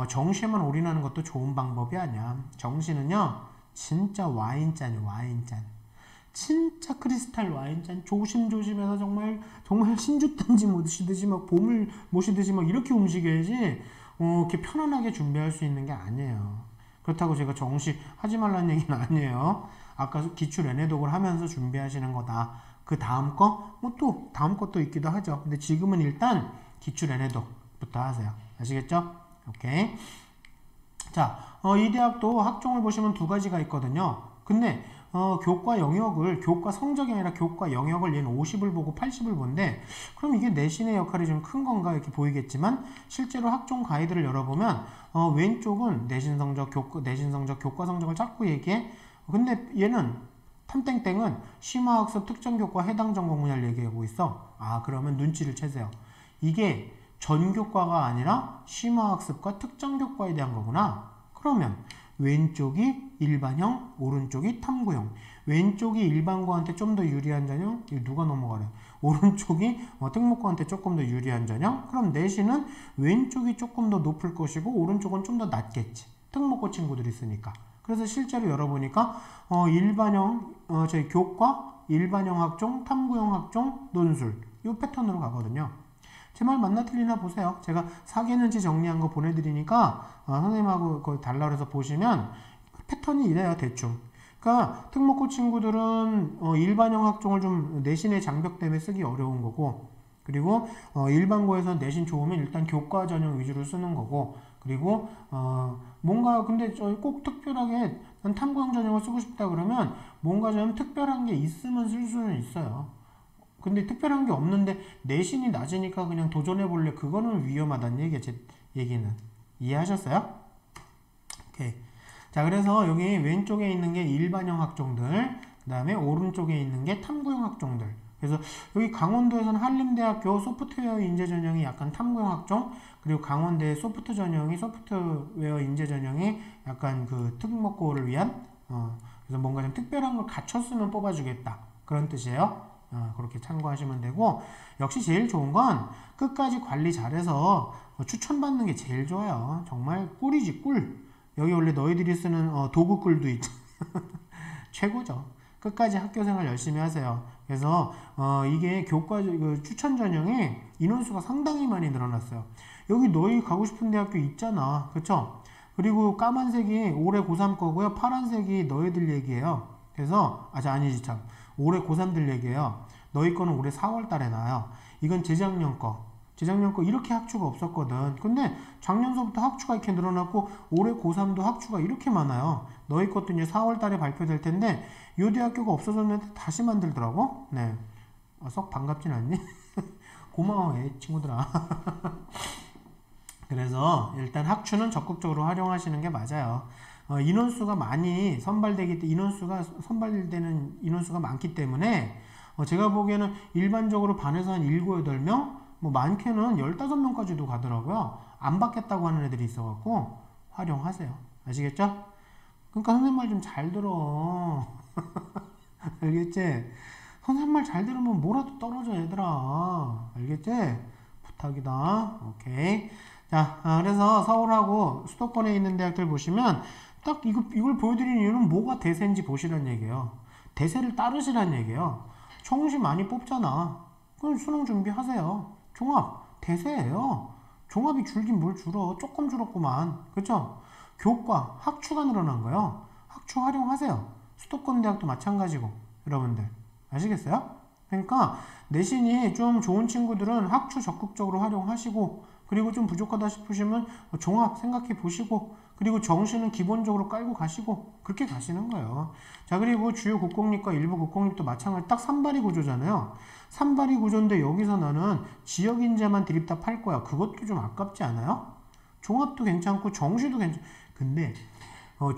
[SPEAKER 1] 정시에만 올인하는 것도 좋은 방법이 아니야. 정시는요 진짜 와인잔이에요. 와인잔. 진짜 크리스탈 와인잔 조심조심해서 정말 신주 딴지 모시듯이 막 봄을 모시듯이 막 이렇게 움직여야지 이렇게 편안하게 준비할 수 있는 게 아니에요. 그렇다고 제가 정시 하지 말라는 얘기는 아니에요. 아까 기출 애내독을 하면서 준비하시는 거다. 그 다음 거 뭐 또 다음 것도 있기도 하죠. 근데 지금은 일단 기출 애내독부터 하세요. 아시겠죠? 오케이. 자, 이 대학도 학종을 보시면 두 가지가 있거든요. 근데 교과 영역을 교과 성적이 아니라 교과 영역을 얘는 50을 보고 80을 본데 그럼 이게 내신의 역할이 좀 큰 건가 이렇게 보이겠지만 실제로 학종 가이드를 열어보면 왼쪽은 내신 성적, 교과 성적을 자꾸 얘기해. 근데 얘는 탐땡땡은 심화학습 특정 교과 해당 전공 분야를 얘기하고 있어. 아 그러면 눈치를 채세요. 이게 전교과가 아니라 심화학습과 특정 교과에 대한 거구나. 그러면 왼쪽이 일반형, 오른쪽이 탐구형. 왼쪽이 일반고한테 좀 더 유리한 전형. 이거 누가 넘어가래? 오른쪽이 특목고한테 조금 더 유리한 전형. 그럼 내신은 왼쪽이 조금 더 높을 것이고 오른쪽은 좀 더 낮겠지. 특목고 친구들이 있으니까. 그래서 실제로 열어보니까 일반형, 저희 교과, 일반형 학종, 탐구형 학종, 논술 이 패턴으로 가거든요. 제 말 맞나 틀리나 보세요. 제가 사개년치 정리한 거 보내드리니까 선생님하고 그걸 달라 그래서 보시면 패턴이 이래요. 대충. 그러니까 특목고 친구들은 일반형 학종을 좀 내신의 장벽 때문에 쓰기 어려운 거고 그리고 일반고에서 내신 좋으면 일단 교과 전형 위주로 쓰는 거고 그리고 뭔가 근데 꼭 특별하게 난 탐구형 전형을 쓰고 싶다 그러면 뭔가 좀 특별한 게 있으면 쓸 수는 있어요. 근데 특별한 게 없는데 내신이 낮으니까 그냥 도전해볼래. 그거는 위험하다는 얘기야. 제 얘기는. 이해하셨어요? 오케이. 자, 그래서 여기 왼쪽에 있는 게 일반형 학종들, 그 다음에 오른쪽에 있는 게 탐구형 학종들. 그래서 여기 강원도에서는 한림대학교 소프트웨어 인재 전형이 약간 탐구형 학종, 그리고 강원대 소프트웨어 인재 전형이 약간 그 특목고를 위한, 그래서 뭔가 좀 특별한 걸 갖췄으면 뽑아주겠다. 그런 뜻이에요. 그렇게 참고하시면 되고 역시 제일 좋은 건 끝까지 관리 잘해서 추천받는 게 제일 좋아요. 정말 꿀이지 꿀. 여기 원래 너희들이 쓰는 도구 꿀도 있죠. 최고죠. 끝까지 학교생활 열심히 하세요. 그래서 이게 교과 추천 전형에 인원수가 상당히 많이 늘어났어요. 여기 너희 가고 싶은 대학교 있잖아. 그쵸? 그리고 까만색이 올해 고3 거고요. 파란색이 너희들 얘기예요. 그래서 아니지 참. 올해 고3들 얘기예요. 너희 거는 올해 4월 달에 나와요. 이건 재작년 거 이렇게 학추가 없었거든. 근데 작년서부터 학추가 이렇게 늘어났고 올해 고3도 학추가 이렇게 많아요. 너희 것도 이제 4월 달에 발표될 텐데 이 대학교가 없어졌는데 다시 만들더라고. 네. 썩 반갑진 않니? 고마워해 친구들아. 그래서 일단 학추는 적극적으로 활용하시는 게 맞아요. 인원수가 많이 선발되는 인원수가 많기 때문에 제가 보기에는 일반적으로 반에서 한 7, 8명 뭐 많게는 15명까지도 가더라고요. 안 받겠다고 하는 애들이 있어갖고 활용하세요. 아시겠죠? 그러니까 선생님 말 좀 잘 들어. 알겠지? 선생님 말 잘 들으면 뭐라도 떨어져 얘들아. 알겠지? 부탁이다. 오케이. 자, 그래서 서울하고 수도권에 있는 대학들 보시면 딱 이걸 보여드리는 이유는 뭐가 대세인지 보시라는 얘기예요. 대세를 따르시라는 얘기예요. 정시 많이 뽑잖아. 그럼 수능 준비하세요. 종합 대세예요. 종합이 줄긴 뭘 줄어. 조금 줄었구만. 그쵸? 교과 학추가 늘어난 거예요. 학추 활용하세요. 수도권 대학도 마찬가지고 여러분들 아시겠어요? 그러니까 내신이 좀 좋은 친구들은 학추 적극적으로 활용하시고 그리고 좀 부족하다 싶으시면 종합 생각해 보시고 그리고 정시는 기본적으로 깔고 가시고 그렇게 가시는 거예요. 자 그리고 주요 국공립과 일부 국공립도 마찬가지 딱 산발이 구조잖아요. 산발이 구조인데 여기서 나는 지역인재만 드립답 할 거야. 그것도 좀 아깝지 않아요? 종합도 괜찮고 정시도 괜찮. 근데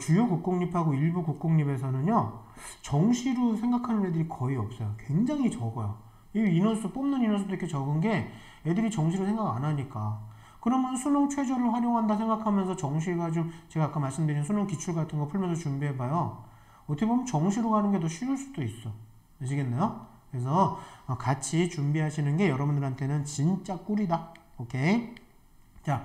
[SPEAKER 1] 주요 국공립하고 일부 국공립에서는요 정시로 생각하는 애들이 거의 없어요. 굉장히 적어요. 이 인원수 뽑는 인원수도 이렇게 적은 게 애들이 정시로 생각 안 하니까. 그러면 수능 최저를 활용한다 생각하면서 정시 가지고 제가 아까 말씀드린 수능 기출 같은 거 풀면서 준비해봐요. 어떻게 보면 정시로 가는 게 더 쉬울 수도 있어. 아시겠나요? 그래서 같이 준비하시는 게 여러분들한테는 진짜 꿀이다. 오케이? 자,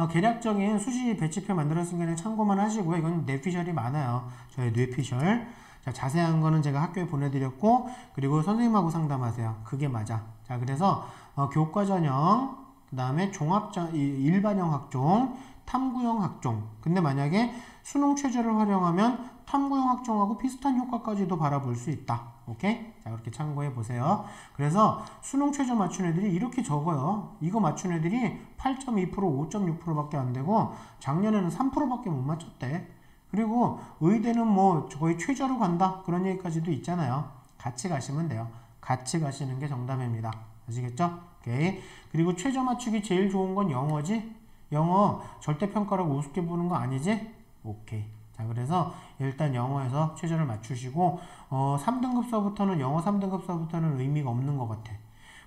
[SPEAKER 1] 계략적인 수시 배치표 만들었으니까 참고만 하시고요. 이건 뇌피셜이 많아요. 저의 뇌피셜. 자, 자세한 거는 제가 학교에 보내드렸고, 그리고 선생님하고 상담하세요. 그게 맞아. 자, 그래서 교과 전형, 그 다음에 일반형 학종, 탐구형 학종. 근데 만약에 수능 최저를 활용하면 탐구형 학종하고 비슷한 효과까지도 바라볼 수 있다. 오케이? 자, 그렇게 참고해 보세요. 그래서 수능 최저 맞춘 애들이 이렇게 적어요. 이거 맞춘 애들이 8.2%, 5.6%밖에 안 되고 작년에는 3%밖에 못 맞췄대. 그리고 의대는 뭐 거의 최저로 간다. 그런 얘기까지도 있잖아요. 같이 가시면 돼요. 같이 가시는 게 정답입니다. 아시겠죠? 오케이. 그리고 최저 맞추기 제일 좋은 건 영어지? 영어 절대평가라고 우습게 보는 거 아니지? 오케이. 자, 그래서 일단 영어에서 최저를 맞추시고 3등급서부터는 영어 3등급서부터는 의미가 없는 것 같아.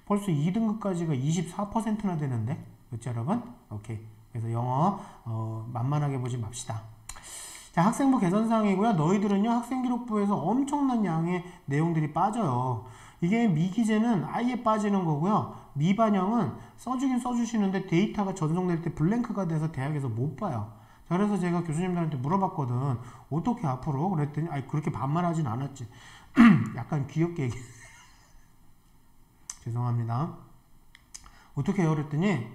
[SPEAKER 1] 벌써 2등급까지가 24%나 되는데, 그렇죠 여러분? 오케이. 그래서 영어 만만하게 보지 맙시다. 자, 학생부 개선사항이고요. 너희들은요 학생기록부에서 엄청난 양의 내용들이 빠져요. 이게 미기재는 아예 빠지는 거고요. 미반영은 써주긴 써주시는데 데이터가 전송될 때 블랭크가 돼서 대학에서 못 봐요. 자, 그래서 제가 교수님들한테 물어봤거든. 어떻게 앞으로? 그랬더니 아니 그렇게 반말하진 않았지. 약간 귀엽게 얘기. 죄송합니다. 어떻게 해요? 그랬더니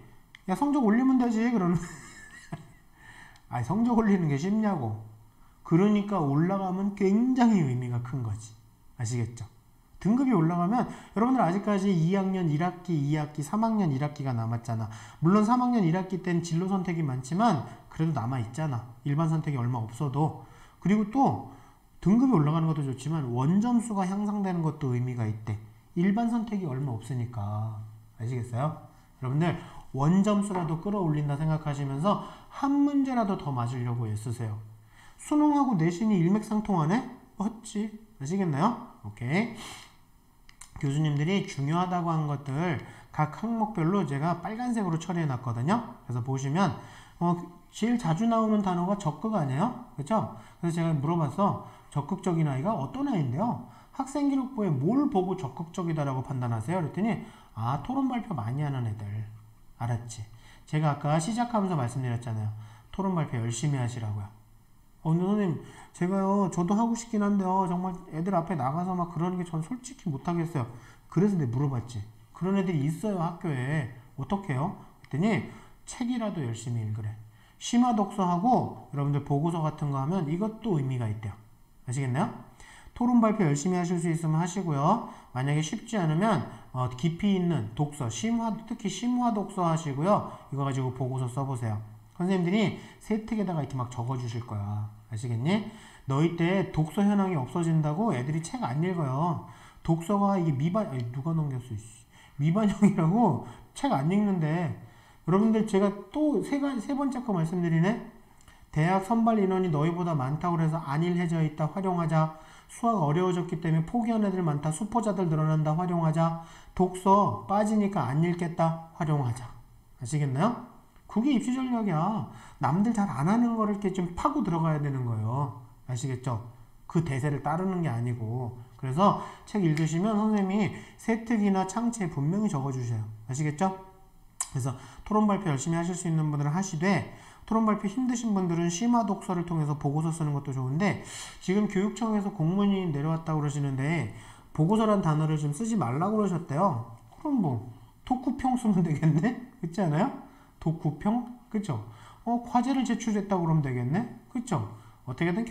[SPEAKER 1] 야 성적 올리면 되지. 그러는 아니 성적 올리는 게 쉽냐고. 그러니까 올라가면 굉장히 의미가 큰 거지. 아시겠죠? 등급이 올라가면 여러분들 아직까지 2학년 1학기, 2학기, 3학년 1학기가 남았잖아. 물론 3학년 1학기 때는 진로 선택이 많지만 그래도 남아있잖아. 일반 선택이 얼마 없어도. 그리고 또 등급이 올라가는 것도 좋지만 원점수가 향상되는 것도 의미가 있대. 일반 선택이 얼마 없으니까. 아시겠어요? 여러분들 원점수라도 끌어올린다 생각하시면서 한 문제라도 더 맞으려고 애쓰세요. 수능하고 내신이 일맥상통하네? 맞지? 아시겠나요? 오케이. 교수님들이 중요하다고 한 것들 각 항목별로 제가 빨간색으로 처리해 놨거든요. 그래서 보시면 제일 자주 나오는 단어가 적극 아니에요? 그렇죠? 그래서 제가 물어봤어. 적극적인 아이가 어떤 아이인데요? 학생기록부에 뭘 보고 적극적이다라고 판단하세요? 그랬더니 토론 발표 많이 하는 애들. 알았지? 제가 아까 시작하면서 말씀드렸잖아요. 토론 발표 열심히 하시라고요. 근데 선생님 제가요 저도 하고 싶긴 한데요 정말 애들 앞에 나가서 막 그러는 게 전 솔직히 못하겠어요. 그래서 내가 물어봤지. 그런 애들이 있어요 학교에. 어떻게 해요? 그랬더니 책이라도 열심히 읽으래. 심화 독서하고 여러분들 보고서 같은 거 하면 이것도 의미가 있대요. 아시겠나요? 토론 발표 열심히 하실 수 있으면 하시고요. 만약에 쉽지 않으면 깊이 있는 독서, 특히 심화 독서 하시고요. 이거 가지고 보고서 써보세요. 선생님들이 세특에다가 이렇게 막 적어주실 거야. 아시겠니? 너희 때 독서 현황이 없어진다고 애들이 책 안 읽어요. 독서가 이게 누가 넘겼어? 미반영이라고 책 안 읽는데. 여러분들 제가 또 세 번째 거 말씀드리네. 대학 선발 인원이 너희보다 많다고 해서 안일해져 있다. 활용하자. 수학 어려워졌기 때문에 포기한 애들 많다. 수포자들 늘어난다. 활용하자. 독서 빠지니까 안 읽겠다. 활용하자. 아시겠나요? 그게 입시 전략이야. 남들 잘 안 하는 거를 이렇게 좀 파고 들어가야 되는 거예요. 아시겠죠? 그 대세를 따르는 게 아니고. 그래서 책 읽으시면 선생님이 세특이나 창체에 분명히 적어주세요. 아시겠죠? 그래서 토론 발표 열심히 하실 수 있는 분들은 하시되, 토론 발표 힘드신 분들은 심화 독서를 통해서 보고서 쓰는 것도 좋은데, 지금 교육청에서 공문이 내려왔다고 그러시는데 보고서란 단어를 좀 쓰지 말라고 그러셨대요. 그럼 뭐 독후평 쓰면 되겠네? 그렇지 않아요? 독후평? 그쵸? 과제를 제출했다고 그러면 되겠네? 그쵸? 어떻게든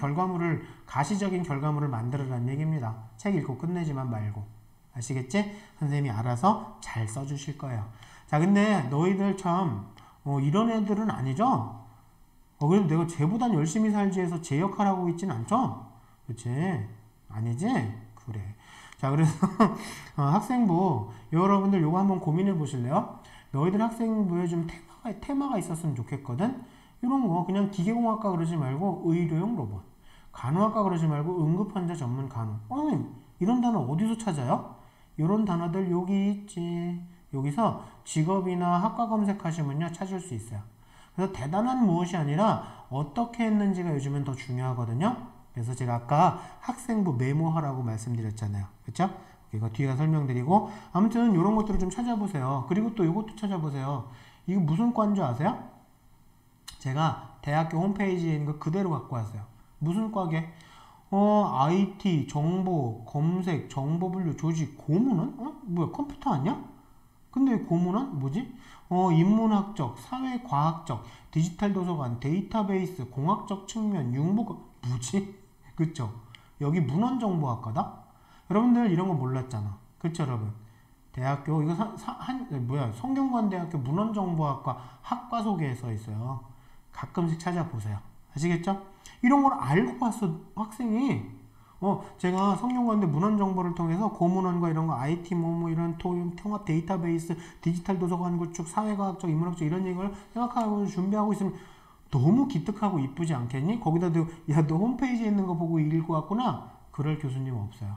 [SPEAKER 1] 가시적인 결과물을 만들어라는 얘기입니다. 책 읽고 끝내지만 말고. 아시겠지? 선생님이 알아서 잘 써주실 거예요. 자, 근데 너희들 참 이런 애들은 아니죠? 그래도 내가 쟤보단 열심히 살지 해서 제 역할 하고 있진 않죠? 그치? 아니지? 그래. 자, 그래서 학생부 여러분들 요거 한번 고민해 보실래요? 너희들 학생부에 좀 테마가 있었으면 좋겠거든? 이런 거 그냥 기계공학과 그러지 말고 의료용 로봇, 간호학과 그러지 말고 응급환자 전문 간호. 이런 단어 어디서 찾아요? 이런 단어들 여기 있지. 여기서 직업이나 학과 검색하시면요 찾을 수 있어요. 그래서 대단한 무엇이 아니라 어떻게 했는지가 요즘엔 더 중요하거든요. 그래서 제가 아까 학생부 메모하라고 말씀드렸잖아요. 그쵸? 이거 뒤에 설명드리고 아무튼 이런 것들을 좀 찾아보세요. 그리고 또 이것도 찾아보세요. 이거 무슨 과인 줄 아세요? 제가 대학교 홈페이지에 있는 거 그대로 갖고 왔어요. 무슨 과게? IT, 정보, 검색, 정보분류, 조직, 고문은? 뭐야 컴퓨터 아니야? 근데 고문은 뭐지? 인문학적, 사회과학적, 디지털 도서관, 데이터베이스, 공학적 측면, 융복 뭐지? 그쵸? 여기 문헌정보학과다? 여러분들 이런 거 몰랐잖아. 그쵸 여러분? 대학교 이거 성균관대학교 문헌정보학과 학과 소개에 써 있어요. 가끔씩 찾아보세요. 아시겠죠? 이런 걸 알고 왔어 학생이. 제가 성균관대 문헌정보를 통해서 고문원과 이런 거 IT 이런 통합 데이터베이스 디지털 도서관 구축 사회과학적 인문학적 이런 얘기를 생각하고 준비하고 있으면 너무 기특하고 이쁘지 않겠니? 거기다도 야 너 홈페이지에 있는 거 보고 읽고 왔구나. 그럴 교수님 없어요.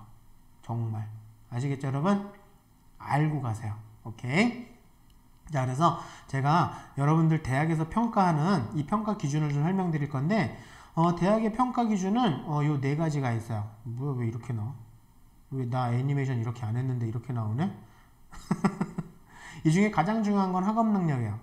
[SPEAKER 1] 정말. 아시겠죠 여러분? 알고 가세요. 오케이? 자 그래서 제가 여러분들 대학에서 평가하는 이 평가 기준을 좀 설명드릴 건데 대학의 평가 기준은 요 네 가지가 있어요. 뭐야 왜 이렇게 나와? 왜 나 애니메이션 이렇게 안 했는데 이렇게 나오네? 이 중에 가장 중요한 건 학업 능력이에요.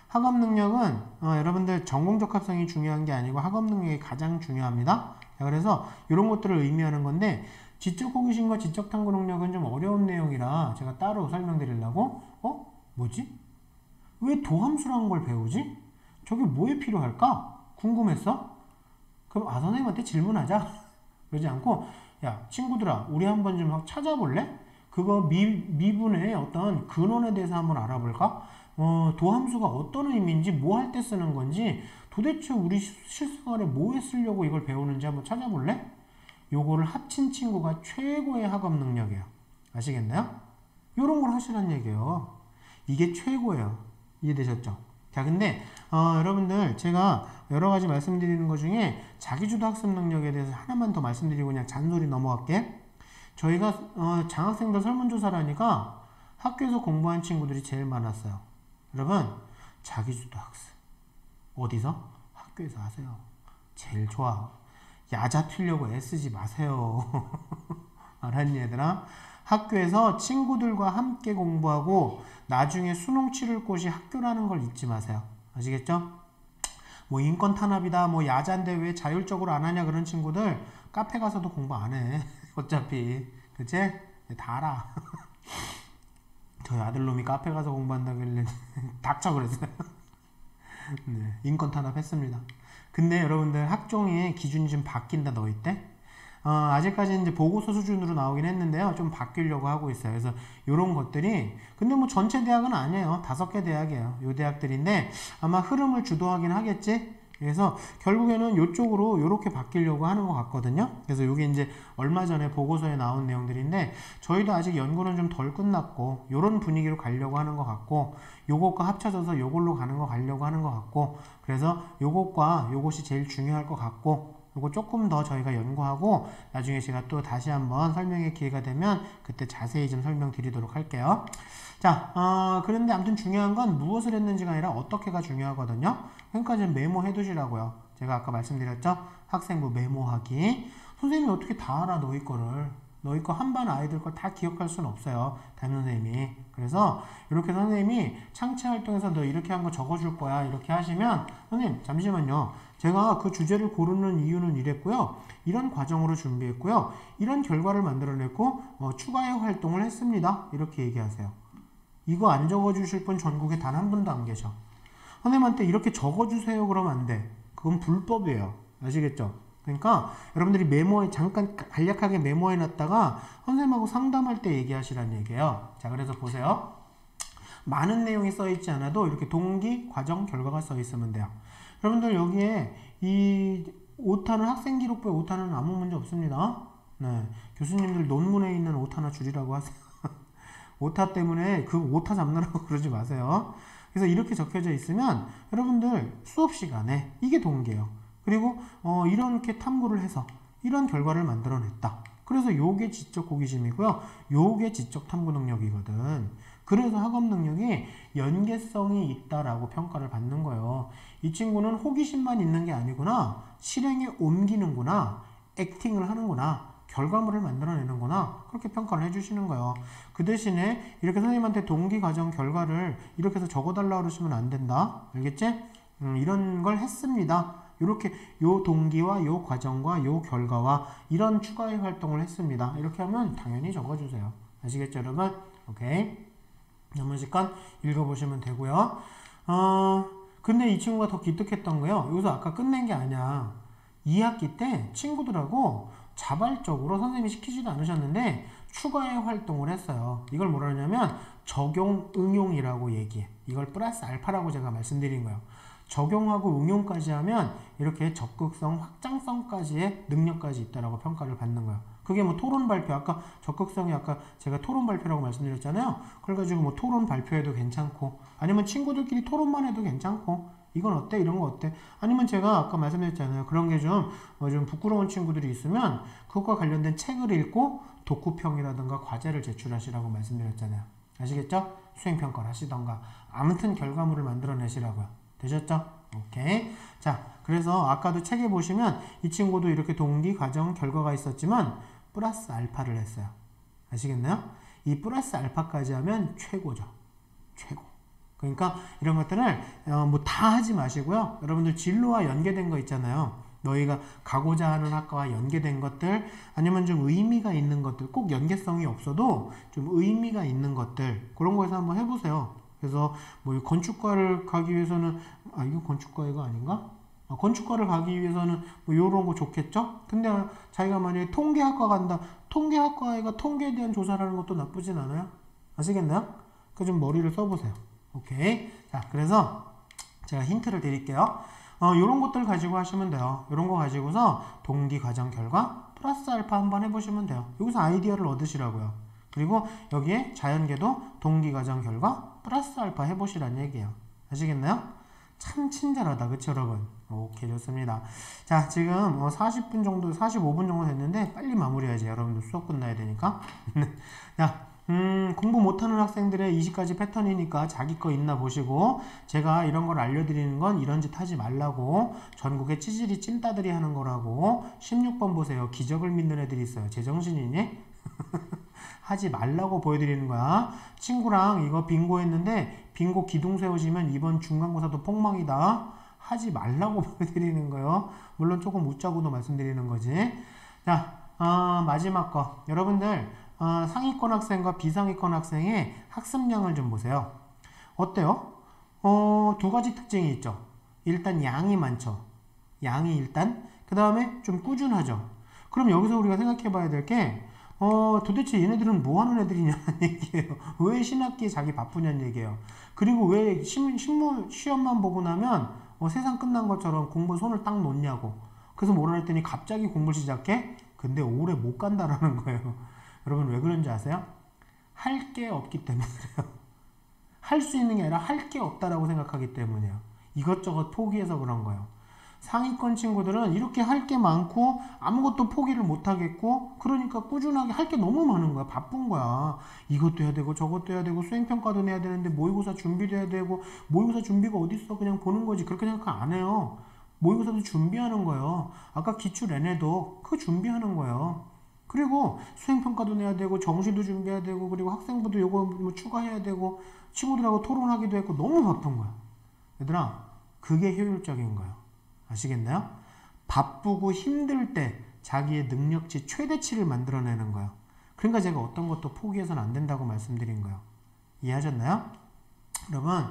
[SPEAKER 1] 학업 능력은 여러분들 전공 적합성이 중요한 게 아니고 학업 능력이 가장 중요합니다. 자, 그래서 이런 것들을 의미하는 건데 지적 호기심과 지적 탐구 능력은 좀 어려운 내용이라 제가 따로 설명드리려고 뭐지? 왜 도함수라는 걸 배우지? 저게 뭐에 필요할까? 궁금했어? 그럼 선생님한테 질문하자. 그러지 않고 야 친구들아 우리 한번 좀 찾아볼래? 그거 미분의 어떤 근원에 대해서 한번 알아볼까? 도함수가 어떤 의미인지 뭐 할 때 쓰는 건지 도대체 우리 실생활에 뭐에 쓰려고 이걸 배우는지 한번 찾아볼래? 요거를 합친 친구가 최고의 학업 능력이에요. 아시겠나요? 요런 걸 하시란 얘기예요. 이게 최고예요. 이해되셨죠? 자 근데 여러분들 제가 여러가지 말씀드리는 것 중에 자기주도 학습 능력에 대해서 하나만 더 말씀드리고 그냥 잔소리 넘어갈게. 저희가 장학생들 설문조사라니까 학교에서 공부한 친구들이 제일 많았어요. 여러분 자기주도 학습 어디서? 학교에서 하세요. 제일 좋아. 야자 틀려고 애쓰지 마세요. 알았니 얘들아? 학교에서 친구들과 함께 공부하고 나중에 수능 치를 곳이 학교라는 걸 잊지 마세요. 아시겠죠? 뭐 인권 탄압이다 뭐 야자인데 왜 자율적으로 안 하냐 그런 친구들 카페 가서도 공부 안 해. 어차피 그치? 다 알아. 저희 아들놈이 카페 가서 공부한다길래 닥쳐 그랬어요. 네, 인권 탄압했습니다. 근데 여러분들 학종의 기준이 좀 바뀐다 너희 때? 아직까지 이제 보고서 수준으로 나오긴 했는데요. 좀 바뀌려고 하고 있어요. 그래서 이런 것들이 근데 뭐 전체 대학은 아니에요. 5개 대학이에요. 요 대학들인데 아마 흐름을 주도하긴 하겠지. 그래서 결국에는 이쪽으로 이렇게 바뀌려고 하는 것 같거든요. 그래서 이게 이제 얼마 전에 보고서에 나온 내용들인데 저희도 아직 연구는 좀 덜 끝났고 이런 분위기로 가려고 하는 것 같고 요것과 합쳐져서 요걸로 가는 거 가려고 하는 것 같고 그래서 요것과 요것이 제일 중요할 것 같고 요거 조금 더 저희가 연구하고 나중에 제가 또 다시 한번 설명의 기회가 되면 그때 자세히 좀 설명드리도록 할게요. 자, 그런데 아무튼 중요한 건 무엇을 했는지가 아니라 어떻게가 중요하거든요. 그러니까 좀 메모해 두시라고요. 제가 아까 말씀드렸죠? 학생부 메모하기. 선생님이 어떻게 다 알아 너희 거를. 너희 거 한 반 아이들 걸 다 기억할 수는 없어요. 담임선생님이. 그래서 이렇게 선생님이 창체 활동에서 너 이렇게 한 거 적어줄 거야. 이렇게 하시면 선생님 잠시만요. 제가 그 주제를 고르는 이유는 이랬고요. 이런 과정으로 준비했고요. 이런 결과를 만들어냈고 추가의 활동을 했습니다. 이렇게 얘기하세요. 이거 안 적어주실 분 전국에 단 한 분도 안 계셔. 선생님한테 이렇게 적어주세요 그러면 안 돼. 그건 불법이에요. 아시겠죠? 그러니까 여러분들이 메모에 잠깐 간략하게 메모해 놨다가 선생님하고 상담할 때 얘기하시라는 얘기예요. 자 그래서 보세요. 많은 내용이 써 있지 않아도 이렇게 동기, 과정, 결과가 써 있으면 돼요. 여러분들 여기에 이 오타는 학생 기록부에 오타는 아무 문제 없습니다. 네, 교수님들 논문에 있는 오타나 줄이라고 하세요. 오타 때문에 그 오타 잡느라고 그러지 마세요. 그래서 이렇게 적혀져 있으면 여러분들 수업 시간에 이게 동기예요. 그리고 이렇게 탐구를 해서 이런 결과를 만들어냈다. 그래서 요게 지적 호기심이고요. 요게 지적 탐구 능력이거든. 그래서 학업 능력이 연계성이 있다라고 평가를 받는 거예요. 이 친구는 호기심만 있는 게 아니구나. 실행에 옮기는구나. 액팅을 하는구나. 결과물을 만들어내는구나. 그렇게 평가를 해주시는 거예요. 그 대신에 이렇게 선생님한테 동기, 과정, 결과를 이렇게 해서 적어달라고 그러시면 안 된다. 알겠지? 이런 걸 했습니다. 이렇게 요 동기와 요 과정과 요 결과와 이런 추가의 활동을 했습니다. 이렇게 하면 당연히 적어주세요. 아시겠죠, 여러분? 오케이. 나머지 건 읽어보시면 되고요. 근데 이 친구가 더 기특했던 거요. 여기서 아까 끝낸 게 아니야. 2학기 때 친구들하고 자발적으로 선생님이 시키지도 않으셨는데 추가의 활동을 했어요. 이걸 뭐라 하냐면 적용, 응용이라고 얘기해. 이걸 플러스 알파라고 제가 말씀드린 거예요. 적용하고 응용까지 하면 이렇게 적극성, 확장성까지의 능력까지 있다라고 평가를 받는 거예요. 그게 뭐 토론 발표, 아까 적극성이 아까 제가 토론 발표라고 말씀드렸잖아요. 그래가지고 뭐 토론 발표해도 괜찮고, 아니면 친구들끼리 토론만 해도 괜찮고, 이건 어때? 이런 거 어때? 아니면 제가 아까 말씀드렸잖아요. 그런 게 좀 부끄러운 친구들이 있으면 그것과 관련된 책을 읽고 독후평이라든가 과제를 제출하시라고 말씀드렸잖아요. 아시겠죠? 수행평가를 하시던가. 아무튼 결과물을 만들어내시라고요. 되셨죠? 오케이. 자, 그래서 아까도 책에 보시면 이 친구도 이렇게 동기, 과정, 결과가 있었지만 플러스 알파를 했어요. 아시겠나요? 이 플러스 알파까지 하면 최고죠. 최고. 그러니까 이런 것들을 뭐 다 하지 마시고요. 여러분들 진로와 연계된 거 있잖아요. 너희가 가고자 하는 학과와 연계된 것들, 아니면 좀 의미가 있는 것들, 꼭 연계성이 없어도 좀 의미가 있는 것들, 그런 거에서 한번 해보세요. 그래서 뭐 건축과를 가기 위해서는, 이거 건축과가 아닌가? 건축과를 가기 위해서는 뭐 요런 거 좋겠죠? 근데 자기가 만약에 통계학과 간다. 통계학과가 통계에 대한 조사를 하는 것도 나쁘진 않아요. 아시겠나요? 그 좀 머리를 써보세요. 오케이. 자, 그래서 제가 힌트를 드릴게요. 요런 것들 가지고 하시면 돼요. 요런 거 가지고서 동기, 과정, 결과 플러스 알파 한번 해보시면 돼요. 여기서 아이디어를 얻으시라고요. 그리고 여기에 자연계도 동기, 과정, 결과 플러스 알파 해보시란 얘기예요. 아시겠나요? 참 친절하다. 그쵸, 여러분? 오케이, 좋습니다. 자, 지금 40분 정도, 45분 정도 됐는데 빨리 마무리해야지. 여러분들 수업 끝나야 되니까. 자, 공부 못하는 학생들의 20가지 패턴이니까 자기 거 있나 보시고, 제가 이런 걸 알려드리는 건 이런 짓 하지 말라고, 전국의 찌질이 찐따들이 하는 거라고. 16번 보세요. 기적을 믿는 애들이 있어요. 제정신이니? 하지 말라고 보여드리는 거야. 친구랑 이거 빙고 했는데 빙고 기둥 세워지면 이번 중간고사도 폭망이다. 하지 말라고 보여드리는 거예요. 물론 조금 웃자고도 말씀드리는 거지. 자, 마지막 거. 여러분들 상위권 학생과 비상위권 학생의 학습량을 좀 보세요. 어때요? 두 가지 특징이 있죠. 일단 양이 많죠. 양이 일단. 그 다음에 좀 꾸준하죠. 그럼 여기서 우리가 생각해 봐야 될 게, 도대체 얘네들은 뭐 하는 애들이냐는 얘기예요. 왜 신학기에 자기 바쁘냐는 얘기예요. 그리고 왜 시험만 보고 나면 세상 끝난 것처럼 공부 손을 딱 놓냐고. 그래서 뭐라 했더니 갑자기 공부를 시작해? 근데 오래 못 간다라는 거예요. 여러분 왜 그런지 아세요? 할 게 없기 때문에 그래요. 할 수 있는 게 아니라 할 게 없다라고 생각하기 때문이에요. 이것저것 포기해서 그런 거예요. 상위권 친구들은 이렇게 할 게 많고 아무것도 포기를 못 하겠고, 그러니까 꾸준하게 할 게 너무 많은 거야. 바쁜 거야. 이것도 해야 되고 저것도 해야 되고 수행평가도 내야 되는데 모의고사 준비도 해야 되고, 모의고사 준비가 어딨어. 그냥 보는 거지. 그렇게 생각 안 해요. 모의고사도 준비하는 거예요. 아까 기출 내내도 그거 준비하는 거예요. 그리고 수행평가도 내야 되고 정시도 준비해야 되고, 그리고 학생부도 요거 뭐 추가해야 되고, 친구들하고 토론하기도 했고, 너무 바쁜 거야. 얘들아, 그게 효율적인 거야. 아시겠나요? 바쁘고 힘들 때 자기의 능력치 최대치를 만들어내는 거예요. 그러니까 제가 어떤 것도 포기해서는 안 된다고 말씀드린 거예요. 이해하셨나요? 여러분,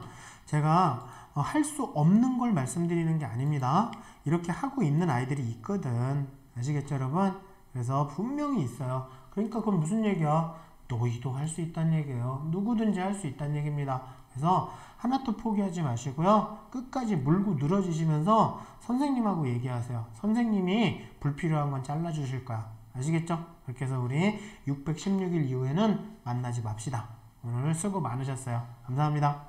[SPEAKER 1] 제가 할 수 없는 걸 말씀드리는 게 아닙니다. 이렇게 하고 있는 아이들이 있거든. 아시겠죠, 여러분? 그래서 분명히 있어요. 그러니까 그건 무슨 얘기야? 너희도 할 수 있다는 얘기예요. 누구든지 할 수 있다는 얘기입니다. 그래서 하나도 포기하지 마시고요. 끝까지 물고 늘어지시면서 선생님하고 얘기하세요. 선생님이 불필요한 건 잘라주실 거야. 아시겠죠? 그렇게 해서 우리 616일 이후에는 만나지 맙시다. 오늘 수고 많으셨어요. 감사합니다.